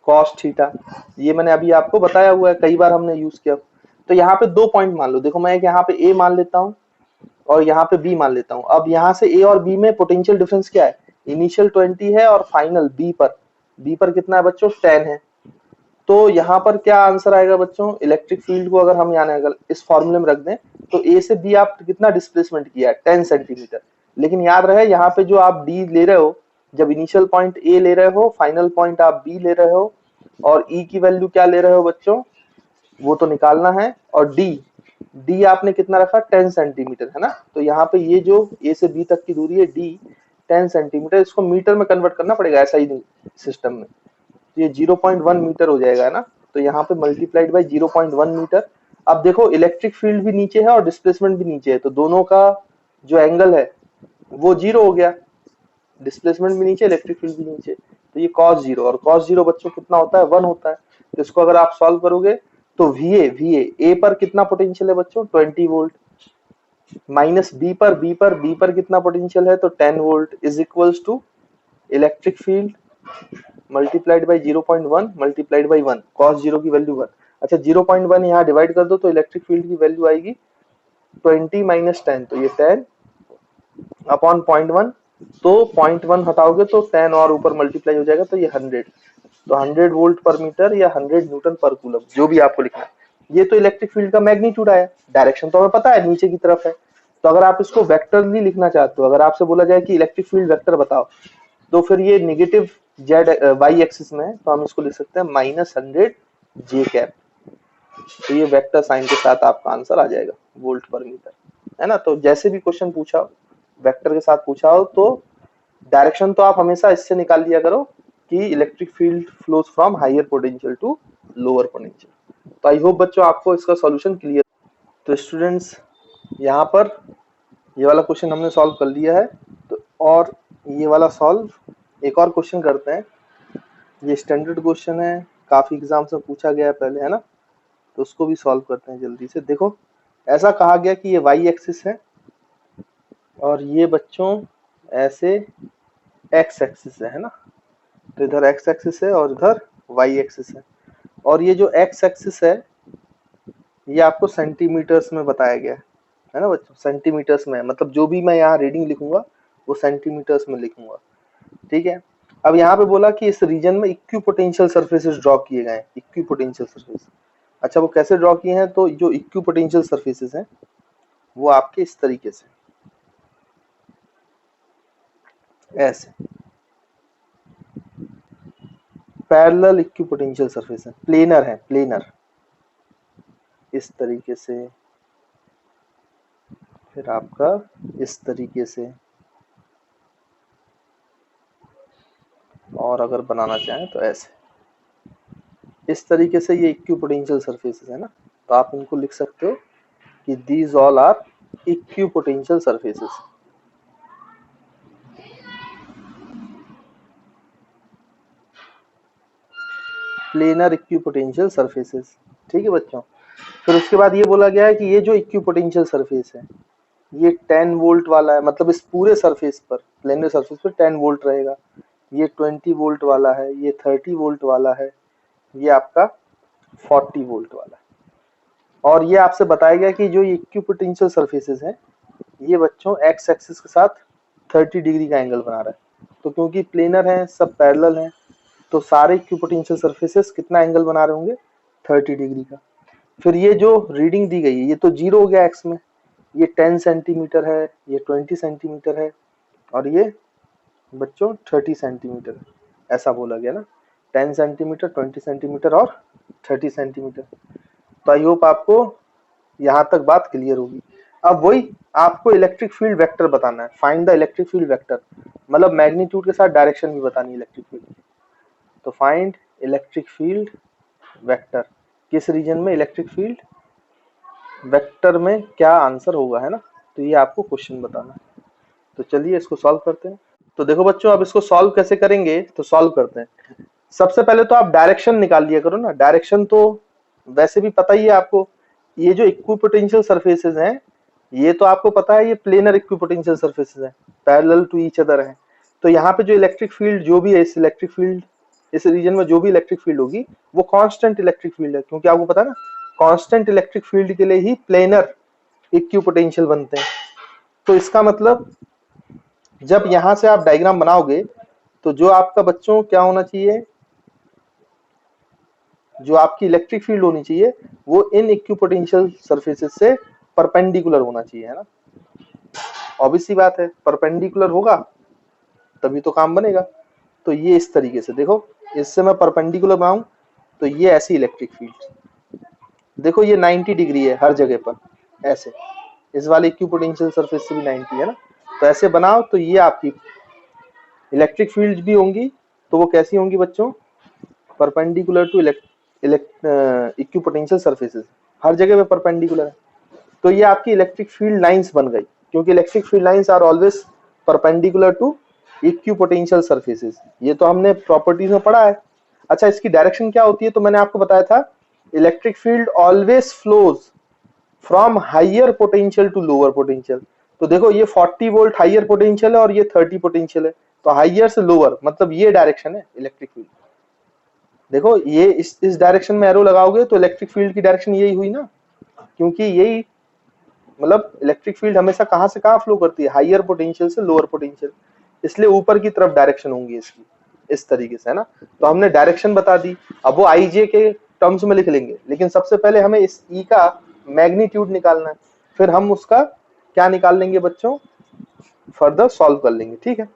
cos theta. ये मैंने अभी आपको बताया हुआ है, कई बार हमने यूज किया। तो यहाँ पे 2 पॉइंट मान लो, देखो मैं एक यहाँ पे ए मान लेता हूँ और यहाँ पे बी मान लेता हूँ। अब यहाँ से ए और बी में पोटेंशियल डिफरेंस क्या है? इनिशियल 20 है और फाइनल बी पर कितना है बच्चों? 10 है। तो यहाँ पर क्या आंसर आएगा बच्चों? इलेक्ट्रिक फील्ड को अगर हम यहाँ अगर इस फॉर्मूले में रख दें तो ए से बी आप कितना डिस्प्लेसमेंट किया है? 10 सेंटीमीटर। लेकिन याद रहे यहाँ पे जो आप डी ले रहे हो, जब इनिशियल पॉइंट ए ले रहे हो, फाइनल पॉइंट आप बी ले रहे हो, और ई की वैल्यू क्या ले रहे हो बच्चों? वो तो निकालना है। और डी आपने कितना रखा? 10 सेंटीमीटर, है ना। तो यहाँ पे ये जो ए से बी तक की दूरी है डी 10 सेंटीमीटर, इसको मीटर में कन्वर्ट करना पड़ेगा ऐसा ही सिस्टम में। ये 0.1 मीटर हो जाएगा, है ना। तो यहाँ पे मल्टीप्लाइड बाई 0.1 मीटर। अब देखो इलेक्ट्रिक फील्ड भी नीचे है और डिस्प्लेसमेंट भी नीचे है, तो दोनों का जो एंगल है वो 0 हो गया। डिस्प्लेसमेंट भी नीचे, इलेक्ट्रिक फील्ड भी नीचे, तो ये cos 0, और cos 0 बच्चों कितना होता है? 1 होता है। तो इसको अगर आप सॉल्व करोगे तो VA ए पर कितना पोटेंशियल है बच्चों? 20 वोल्ट, माइनस बी पर कितना पोटेंशियल है? तो 10 volt, is equals to electric field multiplied by 0.1 multiplied by 1, cos 0 की वैल्यू 1। अच्छा 0.1 यहाँ डिवाइड कर दो तो इलेक्ट्रिक फील्ड की वैल्यू आएगी 20 माइनस 10, तो ये 10 अपॉन 0.1। तो 0.1 हटाओगे तो 10 और ऊपर मल्टीप्लाई हो जाएगा, तो ये 100। तो 100 वोल्ट पर मीटर या 100 न्यूटन पर कूलम, जो भी आपको लिखना है। ये तो इलेक्ट्रिक फील्ड का मैग्नीट्यूड आया। डायरेक्शन तो हमें पता है नीचे की तरफ है। तो अगर आप इसको वेक्टरली लिखना चाहते हो, अगर आपसे बोला जाए कि इलेक्ट्रिक फील्ड वेक्टर बताओ, तो फिर ये नेगेटिव जेड वाई एक्सिस में है, तो हम इसको लिख सकते हैं -100 जे कैप। तो ये वेक्टर साइन के साथ आपका आंसर आ जाएगा वोल्ट पर मीटर, है ना। तो जैसे भी क्वेश्चन पूछा हो, वेक्टर के साथ पूछा हो, तो डायरेक्शन तो आप हमेशा इससे निकाल लिया करो कि electric field flows from higher potential to lower potential. तो आई होप बच्चों आपको इसका सॉल्यूशन क्लियर। तो स्टूडेंट्स यहाँ पर ये वाला क्वेश्चन हमने सॉल्व कर लिया है। तो और ये वाला सॉल्व, एक और क्वेश्चन करते हैं। ये स्टैंडर्ड क्वेश्चन है, काफी एग्जाम से पूछा गया है पहले, है ना। तो उसको भी सॉल्व करते हैं जल्दी से। देखो ऐसा कहा गया कि ये वाई एक्सिस है और ये बच्चों ऐसे एक्स एक्सिस है ना। तो इधर एक्स एक्सिस है और इधर वाई एक्सिस है, और ये जो एक्स एक्सिस है ये आपको सेंटीमीटर्स में बताया गया है ना बच्चों। सेंटीमीटर्स में, मतलब जो भी मैं यहाँ रीडिंग लिखूंगा वो सेंटीमीटर्स में लिखूंगा, ठीक है। अब यहाँ पे बोला कि इस रीजन में इक्विपोटेंशियल सरफेसेस ड्रॉ किए गए हैं। इक्विपोटेंशियल सरफेस, अच्छा वो कैसे ड्रॉ किए हैं? तो जो इक्विपोटेंशियल सरफेसेस हैं वो आपके इस तरीके से, ऐसे पैरेलल इक्विपोटेंशियल सरफेस है, प्लेनर है, प्लेनर इस तरीके से, फिर आपका इस तरीके से, और अगर बनाना चाहें तो ऐसे, इस तरीके से ये इक्विपोटेंशियल सरफेसेस है ना। तो आप इनको लिख सकते हो कि these all are equipotential surfaces. Planar equipotential surfaces, ठीक है बच्चों। फिर उसके बाद ये बोला गया है कि ये जो इक्विपोटेंशियल सरफेस है ये 10 वोल्ट वाला है, मतलब इस पूरे सरफेस पर, प्लेनर सरफेस पर 10 वोल्ट रहेगा। ये 20 वोल्ट वाला है, ये 30 वोल्ट वाला है, ये आपका 40 वोल्ट वाला है। और ये आपसे बताया गया कि जो ये इक्विपोटेंशियल सरफेसेस हैं ये बच्चों एक्स एक्सिस के साथ 30 डिग्री का एंगल बना रहा है। तो क्योंकि प्लेनर है, सब पैरेलल हैं, तो सारे इक्विपोटेंशियल सरफेसेस कितना एंगल बना रहे होंगे? 30 डिग्री का। फिर ये जो रीडिंग दी गई है ये तो 0 हो गया एक्स में, ये 10 सेंटीमीटर है, ये 20 सेंटीमीटर है, और ये बच्चों 30 सेंटीमीटर है, ऐसा बोला गया ना। 10 सेंटीमीटर, 20 सेंटीमीटर और 30 सेंटीमीटर। तो आई होप आपको यहां तक बात क्लियर होगी। अब वही आपको इलेक्ट्रिक फील्ड वेक्टर बताना है, find the electric field vector, मतलब मैग्नीट्यूड के साथ डायरेक्शन भी बतानी है इलेक्ट्रिक फील्ड। तो फाइंड इलेक्ट्रिक फील्ड वेक्टर, किस रीजन में इलेक्ट्रिक फील्ड वेक्टर में क्या आंसर होगा, है ना। तो ये आपको क्वेश्चन बताना है। तो चलिए इसको सॉल्व करते हैं। तो देखो बच्चों, अब इसको सॉल्व कैसे करेंगे, तो सॉल्व करते हैं। सबसे पहले तो आप डायरेक्शन निकाल लिया करो ना। डायरेक्शन तो वैसे भी पता ही है आपको, ये जो इक्विपोटेंशियल सरफेसेस हैं, ये तो आपको पता है ये प्लेनर इक्विपोटेंशियल सरफेसेस हैं, पैरेलल टू ईच अदर हैं। तो यहाँ पे जो इलेक्ट्रिक फील्ड जो भी है, इस इलेक्ट्रिक फील्ड, इस रीजन में जो भी इलेक्ट्रिक फील्ड होगी वो कांस्टेंट इलेक्ट्रिक फील्ड है, क्योंकि आपको पता है ना कांस्टेंट इलेक्ट्रिक फील्ड के लिए ही प्लेनर इक्विपोटेंशियल बनते हैं। तो इसका मतलब जब यहां से आप डायग्राम बनाओगे तो जो आपका बच्चों क्या होना चाहिए, जो आपकी इलेक्ट्रिक फील्ड होनी चाहिए वो इन इक्विपोटेंशियल सरफेसेस से परपेंडिकुलर होना चाहिए, है ना। ऑब्वियस सी बात है, परपेंडिकुलर होगा तभी तो काम बनेगा। तो ये इस तरीके से देखो, इससे मैं परपेंडिकुलर बनाऊं तो ये ऐसी इलेक्ट्रिक फील्ड देखो, ये 90 डिग्री है हर जगह पर, ऐसे इस वाले इक्विपोटेंशियल सरफेस से भी 90 है ना। तो ऐसे बनाओ तो ये आपकी इलेक्ट्रिक फील्ड भी होंगी, तो वो कैसी होंगी बच्चों, परपेंडिकुलर टू इक्विपोटेंशियल सरफेसेस, हर जगह पे परपेंडिकुलर है। तो ये आपकी इलेक्ट्रिक फील्ड लाइंस बन गई, क्योंकि electric field lines are always perpendicular to equipotential surfaces. ये तो हमने प्रॉपर्टीज में पढ़ा है। अच्छा, इसकी डायरेक्शन क्या होती है, तो मैंने आपको बताया था electric field always flows from higher potential to lower potential. तो देखो ये 40 वोल्ट हाइयर पोटेंशियल है और ये 30 पोटेंशियल है, तो हाइयर से लोअर मतलब ये डायरेक्शन है इलेक्ट्रिक फील्ड। देखो ये इस डायरेक्शन में एरो लगाओगे तो इलेक्ट्रिक फील्ड की डायरेक्शन यही हुई ना, क्योंकि यही मतलब इलेक्ट्रिक फील्ड हमेशा कहां से कहां फ्लो करती है, हाइयर पोटेंशियल से लोअर पोटेंशियल, इसलिए ऊपर की तरफ डायरेक्शन होंगी इसकी, इस तरीके से, है ना। तो हमने डायरेक्शन बता दी, अब वो आईजे के टर्म्स में लिख लेंगे, लेकिन सबसे पहले हमें इस ई का मैग्नीट्यूड निकालना है, फिर हम उसका क्या निकाल लेंगे बच्चों, फर्दर सॉल्व कर लेंगे, ठीक है।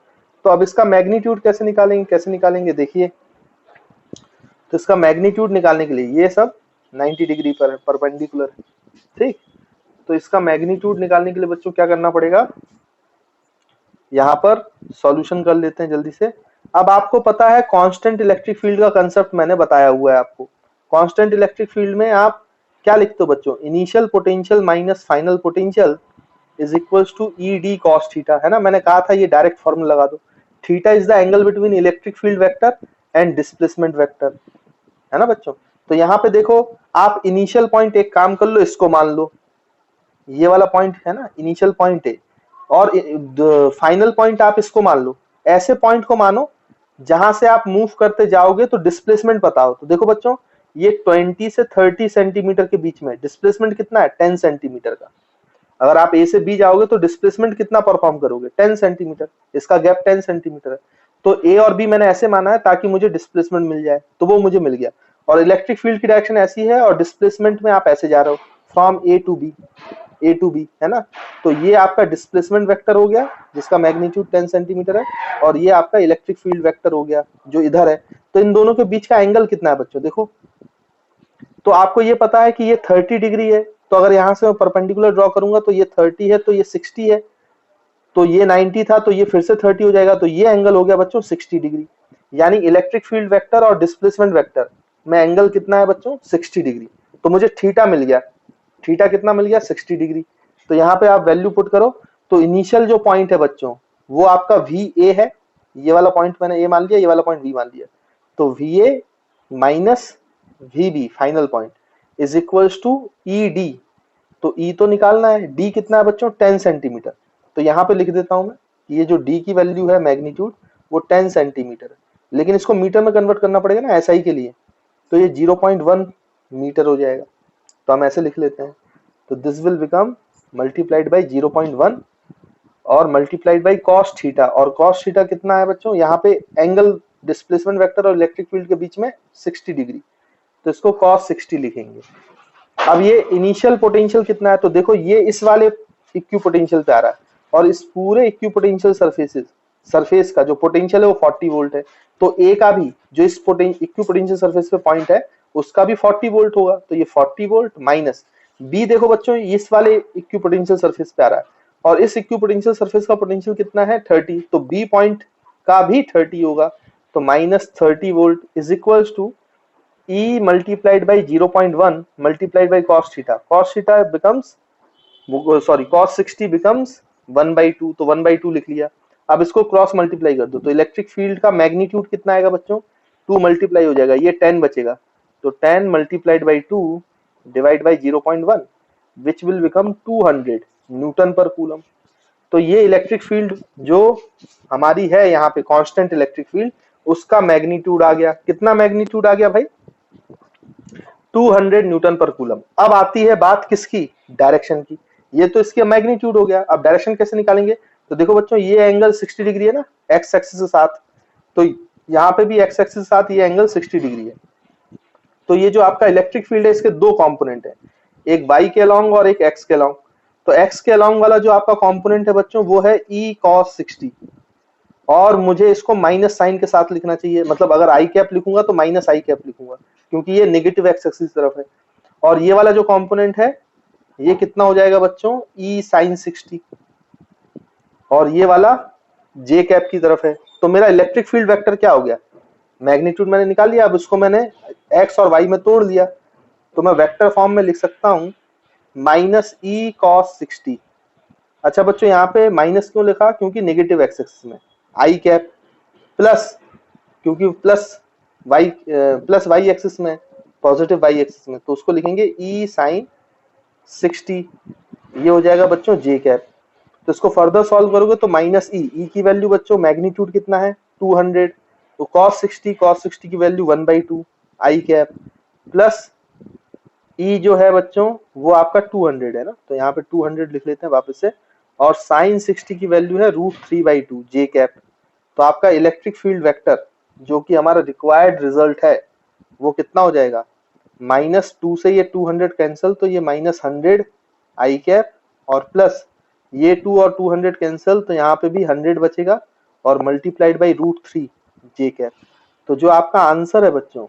तो अब इसका मैग्नीट्यूड कैसे निकालेंगे देखिए। तो इसका मैग्नीट्यूड निकालने के लिए ये सब 90 डिग्री पर परपेंडिकुलर है, ठीक। तो इसका मैग्नीट्यूड निकालने के लिए बच्चों क्या करना पड़ेगा, यहाँ पर सॉल्यूशन कर लेते हैं जल्दी से। अब आपको पता है कांस्टेंट इलेक्ट्रिक फील्ड का कंसेप्ट मैंने बताया हुआ है आपको। कांस्टेंट इलेक्ट्रिक फील्ड में आप क्या लिखते हो बच्चों, initial potential minus final potential is equals to E D cos theta, है ना। मैंने कहा था ये डायरेक्ट फॉर्मूला लगा दो, theta is the angle between electric field vector and displacement vector, है ना बच्चों। तो यहाँ पे देखो, आप इनिशियल पॉइंट एक काम कर लो, इसको मान लो ये वाला पॉइंट है ना इनिशियल पॉइंट है, और फाइनल पॉइंट आप इसको मान लो। ऐसे पॉइंट को मानो जहां से आप मूव करते जाओगे तो डिस्प्लेसमेंट पता हो। तो देखो बच्चों, ये 20 से 30 सेंटीमीटर के बीच में डिस्प्लेसमेंट कितना है, 10 सेंटीमीटर का। अगर आप ए से बी जाओगे तो डिस्प्लेसमेंट कितना परफॉर्म करोगे, 10 सेंटीमीटर, इसका गैप 10 सेंटीमीटर है। तो ए और बी मैंने ऐसे माना है ताकि मुझे डिस्प्लेसमेंट मिल जाए, तो वो मुझे मिल गया। और इलेक्ट्रिक फील्ड की डायरेक्शन ऐसी है और डिस्प्लेसमेंट में आप ऐसे जा रहे हो, फ्रॉम ए टू बी, है ना। तो ये आपका डिस्प्लेसमेंट वेक्टर हो गया जिसका मैग्नीट्यूड 10 सेंटीमीटर है, और ये आपका इलेक्ट्रिक फील्ड वेक्टर हो गया जो इधर है। तो इन दोनों के बीच का एंगल कितना है बच्चों, देखो। तो आपको ये पता है कि ये 30 डिग्री है, तो अगर यहां से मैं परपेंडिकुलर ड्रॉ करूंगा तो ये 30 है, तो ये 60 है, तो ये 90 था, तो ये फिर से 30 हो जाएगा, तो ये एंगल हो गया बच्चों 60 डिग्री। यानी इलेक्ट्रिक फील्ड वेक्टर और डिस्प्लेसमेंट वेक्टर में एंगल कितना है बच्चों, 60 डिग्री। तो मुझे थीटा मिल गया, थीटा कितना मिल गया, 60 डिग्री। तो यहाँ पे आप वैल्यू पुट करो, तो इनिशियल जो पॉइंट है बच्चों वो आपका वी ए है, ये वाला पॉइंट मैंने ए मान लिया, ये वाला पॉइंट वी मान लिया। तो V A minus V B final point is equals to E D. तो ई तो निकालना है, डी कितना है बच्चों, 10 सेंटीमीटर। तो यहाँ पे लिख देता हूं मैं, ये जो डी की वैल्यू है मैग्नीट्यूड वो 10 सेंटीमीटर है, लेकिन इसको मीटर में कन्वर्ट करना पड़ेगा ना एसआई के लिए, तो ये 0.1 मीटर हो जाएगा। तो हम ऐसे लिख लेते हैं, तो this will become multiplied by 0.1 और मल्टीप्लाइड बाई कॉस थीटा। और कॉस थीटा कितना है बच्चों, यहाँ पे एंगल डिस्प्लेसमेंट वेक्टर और इलेक्ट्रिक फील्ड के बीच में 60 डिग्री, तो इसको कॉस 60 लिखेंगे। अब ये इनिशियल पोटेंशियल कितना है, तो देखो ये इस वाले इक्विपोटेंशियल पे आ रहा है, और इस पूरे इक्विपोटेंशियल सरफेस का जो पोटेंशियल है वो 40 वोल्ट है। तो ए का भी जो इस इक्विपोटेंशियल सरफेस पे पॉइंट है उसका भी 40 वोल्ट होगा। तो ये 40 वोल्ट माइनस बी देखो बच्चों इस वाले इक्विपोटेंशियल सरफेस पे आ रहा है और इस इक्विपोटेंशियल सरफेस का पोटेंशियल कितना है 30, तो बी पॉइंट का भी 30 होगा, तो -30 volt is equals to E multiplied by 0.1 multiplied by cos theta. Cos theta becomes sorry cos 60 becomes 1/2, तो 1/2 लिख लिया। अब इसको क्रॉस मल्टीप्लाई कर दो तो इलेक्ट्रिक फील्ड का मैग्नीट्यूड कितना आएगा बच्चों, 2 मल्टीप्लाई हो जाएगा, ये 10 बचेगा, तो 10 multiplied by 2 divide by 0.1 which will become 200 Newton पर कूलम। तो ये इलेक्ट्रिक फील्ड जो हमारी है यहाँ पे कांस्टेंट इलेक्ट्रिक फील्ड, उसका मैग्नीट्यूड आ गया। कितना मैग्नीट्यूड आ गया भाई, 200 न्यूटन पर कूलम। अब आती है बात किसकी, डायरेक्शन की। ये तो इसका मैग्नीट्यूड हो गया, अब डायरेक्शन कैसे निकालेंगे, तो देखो बच्चों ये एंगल 60 डिग्री है ना एक्स एक्सिस के साथ, तो यहाँ पे भी एक्स एक्सिस के साथ ये एंगल 60 डिग्री है। तो ये जो आपका इलेक्ट्रिक फील्ड है इसके दो कंपोनेंट है, एक वाई के अलोंग और एक एक्स के अलोंग। तो एक्स के अलोंग वाला जो आपका कंपोनेंट है बच्चों वो है ई कॉस 60, और मुझे इसको माइनस साइन के साथ लिखना चाहिए, मतलब अगर आई कैप लिखूंगा तो माइनस आई कैप लिखूंगा क्योंकि ये नेगेटिव एक्स एक्सिस की तरफ है। और ये वाला जो कंपोनेंट है ये कितना हो जाएगा बच्चों, ई साइन 60, और ये वाला जे कैप की तरफ है। तो मेरा इलेक्ट्रिक फील्ड वेक्टर क्या हो गया, मैग्नीट्यूड मैंने निकाल लिया, अब उसको मैंने एक्स और वाई में तोड़ लिया, तो मैं वेक्टर फॉर्म में लिख सकता हूं माइनस ई कॉस 60। अच्छा बच्चों यहाँ पे माइनस क्यों लिखा, क्योंकि नेगेटिव एक्स एक्सिस में आई कैप, प्लस क्योंकि प्लस वाई एक्सिस में, पॉजिटिव वाई एक्सिस में, तो उसको लिखेंगे ई साइन 60, ये हो जाएगा बच्चों जे कैप। तो इसको फर्दर सॉल्व करोगे तो माइनस ई की वैल्यू बच्चों मैग्नीट्यूड कितना है 200, तो cos 60 की वैल्यू 1/2 आई कैप, प्लस ई जो है बच्चों वो आपका 200 है ना, तो यहाँ पे 200 लिख लेते हैं वापस से, और साइन 60 की वैल्यू है √3/2 जे कैप। तो आपका इलेक्ट्रिक फील्ड वेक्टर जो कि हमारा रिक्वायर्ड रिजल्ट है वो कितना हो जाएगा, -2 से ये 200 कैंसिल, तो ये -100 आई कैप, और प्लस ये 2 और 200 कैंसिल, तो यहाँ पे भी 100 बचेगा, और मल्टीप्लाइड बाई √3 जे कैप। तो जो आपका आंसर है बच्चों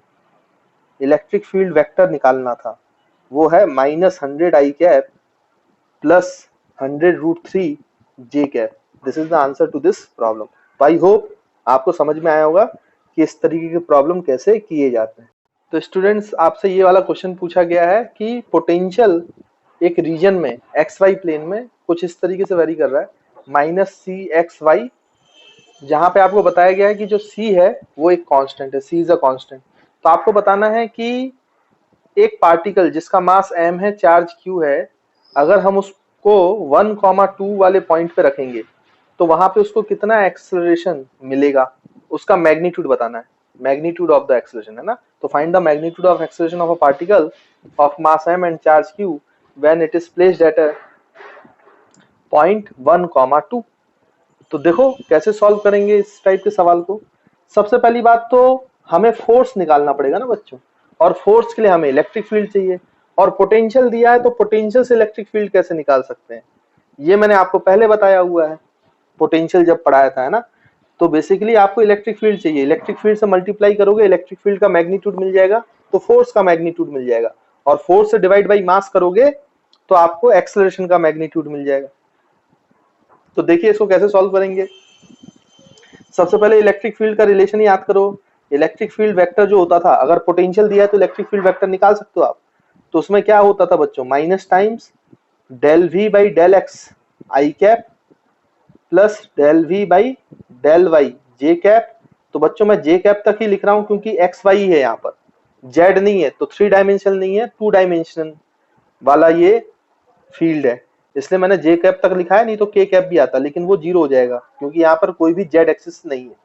इलेक्ट्रिक फील्ड वेक्टर निकालना था वो है -100 I cap plus 100 √3 J cap. This is the answer to this problem. तो आई होप आपको समझ में आया होगा कि इस तरीके के प्रॉब्लम कैसे किए जाते हैं। तो स्टूडेंट्स आपसे ये वाला क्वेश्चन पूछा गया है कि पोटेंशियल एक रीजन में एक्स वाई प्लेन में कुछ इस तरीके से वेरी कर रहा है -CXY, जहां पे आपको बताया गया है कि जो C है वो एक कांस्टेंट है, C इज अ कांस्टेंट। तो आपको बताना है कि एक पार्टिकल जिसका मास m है, चार्ज q है, अगर हम उसको 1,2 वाले पॉइंट पे रखेंगे तो वहां पे उसको कितना एक्सेलरेशन मिलेगा, उसका मैग्नीट्यूड बताना है, मैग्नीट्यूड ऑफ द एक्सेलरेशन है ना। तो find the magnitude of acceleration of a particle of mass m and charge q when it is placed at a point 1,2। तो देखो कैसे सॉल्व करेंगे इस टाइप के सवाल को। सबसे पहली बात तो हमें फोर्स निकालना पड़ेगा ना बच्चों, और फोर्स के लिए हमें इलेक्ट्रिक फील्ड चाहिए, और पोटेंशियल दिया है तो पोटेंशियल से इलेक्ट्रिक फील्ड कैसे निकाल सकते हैं, ये मैंने आपको पहले बताया हुआ है पोटेंशियल जब पढ़ाया था, है ना। तो बेसिकली आपको इलेक्ट्रिक फील्ड चाहिए, इलेक्ट्रिक फील्ड से मल्टीप्लाई करोगे इलेक्ट्रिक फील्ड का मैग्नीट्यूड मिल जाएगा, तो फोर्स का मैग्नीट्यूड मिल जाएगा, और फोर्स से डिवाइड बाई मास करोगे तो आपको एक्सेलरेशन का मैग्नीट्यूड मिल जाएगा। तो देखिए इसको कैसे सॉल्व करेंगे। सबसे पहले इलेक्ट्रिक फील्ड का रिलेशन याद करो। इलेक्ट्रिक फील्ड वेक्टर जो होता था, अगर पोटेंशियल दिया है तो इलेक्ट्रिक फील्ड वेक्टर निकाल सकते हो आप, तो उसमें क्या होता था बच्चों, minus times del V by del X I cap plus del V by del Y J cap. तो बच्चों मैं जे कैप तक ही लिख रहा हूं क्योंकि एक्स वाई है यहाँ पर, जेड नहीं है, तो 3 डायमेंशनल नहीं है, 2 डायमेंशनल वाला ये फील्ड है, इसलिए मैंने जे कैप तक लिखा है, नहीं तो के कैप भी आता, लेकिन वो 0 हो जाएगा क्योंकि यहाँ पर कोई भी जेड एक्सिस नहीं है।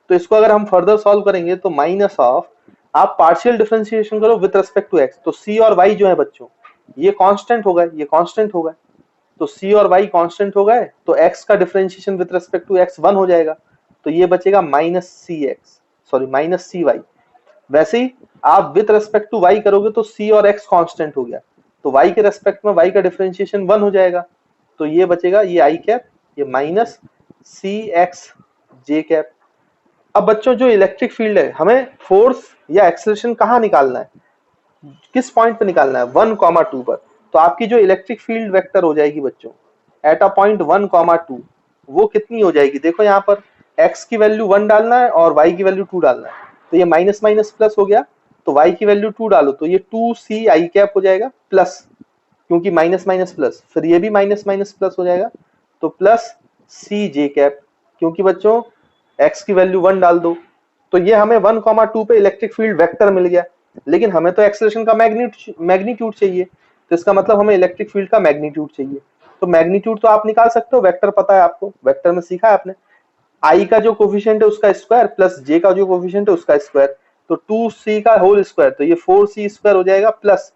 तो इसको अगर हम फर्दर सॉल्व करेंगे तो माइनस ऑफ, आप पार्शियल डिफरेंशिएशन करो विद रिस्पेक्ट टू एक्स, तो सी और वाई जो है बच्चों ये कांस्टेंट हो गए, ये कांस्टेंट हो गए, तो सी और वाई कांस्टेंट हो गए, तो एक्स का differentiation with respect to X 1 हो जाएगा, तो ये बचेगा माइनस सी वाई। वैसे ही आप विद रिस्पेक्ट टू वाई करोगे तो सी और एक्स कांस्टेंट हो गया, तो y के रेस्पेक्ट में y का डिफरेंशिएशन 1 हो जाएगा, तो ये बचेगा ये आई कैप, ये माइनस सी एक्स जे कैप। अब बच्चों जो इलेक्ट्रिक फील्ड है हमें फोर्स या एक्सेलरेशन कहाँ निकालना है, किस पॉइंट पे निकालना है, 1,2 पर, तो आपकी जो इलेक्ट्रिक फील्ड वेक्टर हो जाएगी बच्चों एट अ पॉइंट 1, 2, वो कितनी हो जाएगी? देखो यहाँ पर x की वैल्यू 1 डालना है और y की वैल्यू 2 डालना है, तो ये माइनस माइनस प्लस हो गया, तो y की वैल्यू 2 डालो तो ये 2c i कैप हो जाएगा प्लस, क्योंकि माइनस माइनस प्लस, फिर ये भी माइनस माइनस प्लस हो जाएगा तो प्लस सी जे कैप, क्योंकि बच्चों x की वैल्यू 1 डाल दो, तो ये हमें 1, 2 पे इलेक्ट्रिक फील्ड वेक्टर मिल गया, लेकिन हमें तो एक्सेलरेशन का मैग्नीट्यूड चाहिए, तो इसका मतलब हमें इलेक्ट्रिक फील्ड का मैग्नीट्यूड चाहिए। तो मैग्नीट्यूड तो आप निकाल सकते हो, वेक्टर पता है आपको, वेक्टर में सीखा है आपने, आई का जो कोफिशिएंट है उसका स्क्वायर प्लस जे का जो कोफिशिएंट है उसका स्क्वायर, तो 2c का होल स्क्वायर, तो ये 4c स्क्वायर हो जाएगा प्लस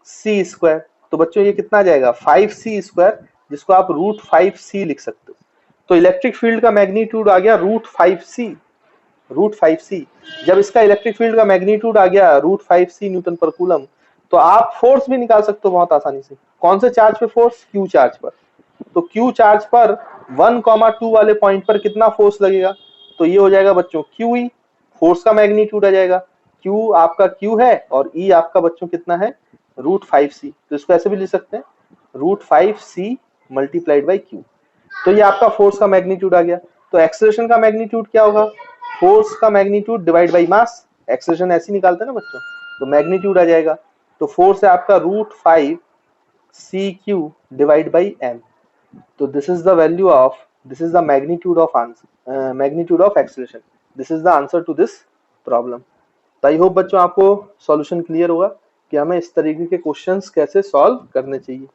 सी स्क्वायर, तो बच्चों ये कितना आ जाएगा 5c स्क्वायर, जिसको आप √5c लिख सकते हो। तो इलेक्ट्रिक फील्ड का मैग्नीट्यूड आ गया √5c, √5c। जब इसका इलेक्ट्रिक फील्ड का मैग्नीट्यूड आ गया √5c न्यूटन पर कूलम, तो आप फोर्स भी निकाल सकते हो बहुत आसानी से। कौन से चार्ज पे फोर्स? क्यू चार्ज पर। तो क्यू चार्ज पर 1, 2 वाले पॉइंट पर कितना फोर्स लगेगा? तो ये हो जाएगा बच्चों क्यू ई, फोर्स का मैग्नीट्यूड आ जाएगा, क्यू आपका क्यू है और ई आपका बच्चों कितना है √5c, तो इसको ऐसे भी लिख सकते हैं √5c मल्टीप्लाइड बाई क्यू। तो ये आपका फोर्स का मैग्नीट्यूड आ गया। तो एक्सेलरेशन का मैग्नीट्यूड क्या होगा? फोर्स का magnitude divide by mass, acceleration ऐसे निकालते हैं ना बच्चों, तो मैग्नीट्यूड आ जाएगा, तो फोर्स है आपका √5c³ डिवाइड बाई m। तो this is the value of, this is the magnitude of answer, magnitude of acceleration, this is the answer to this problem. तो आई होप बच्चों आपको सॉल्यूशन क्लियर होगा कि हमें इस तरीके के क्वेश्चंस कैसे सॉल्व करने चाहिए।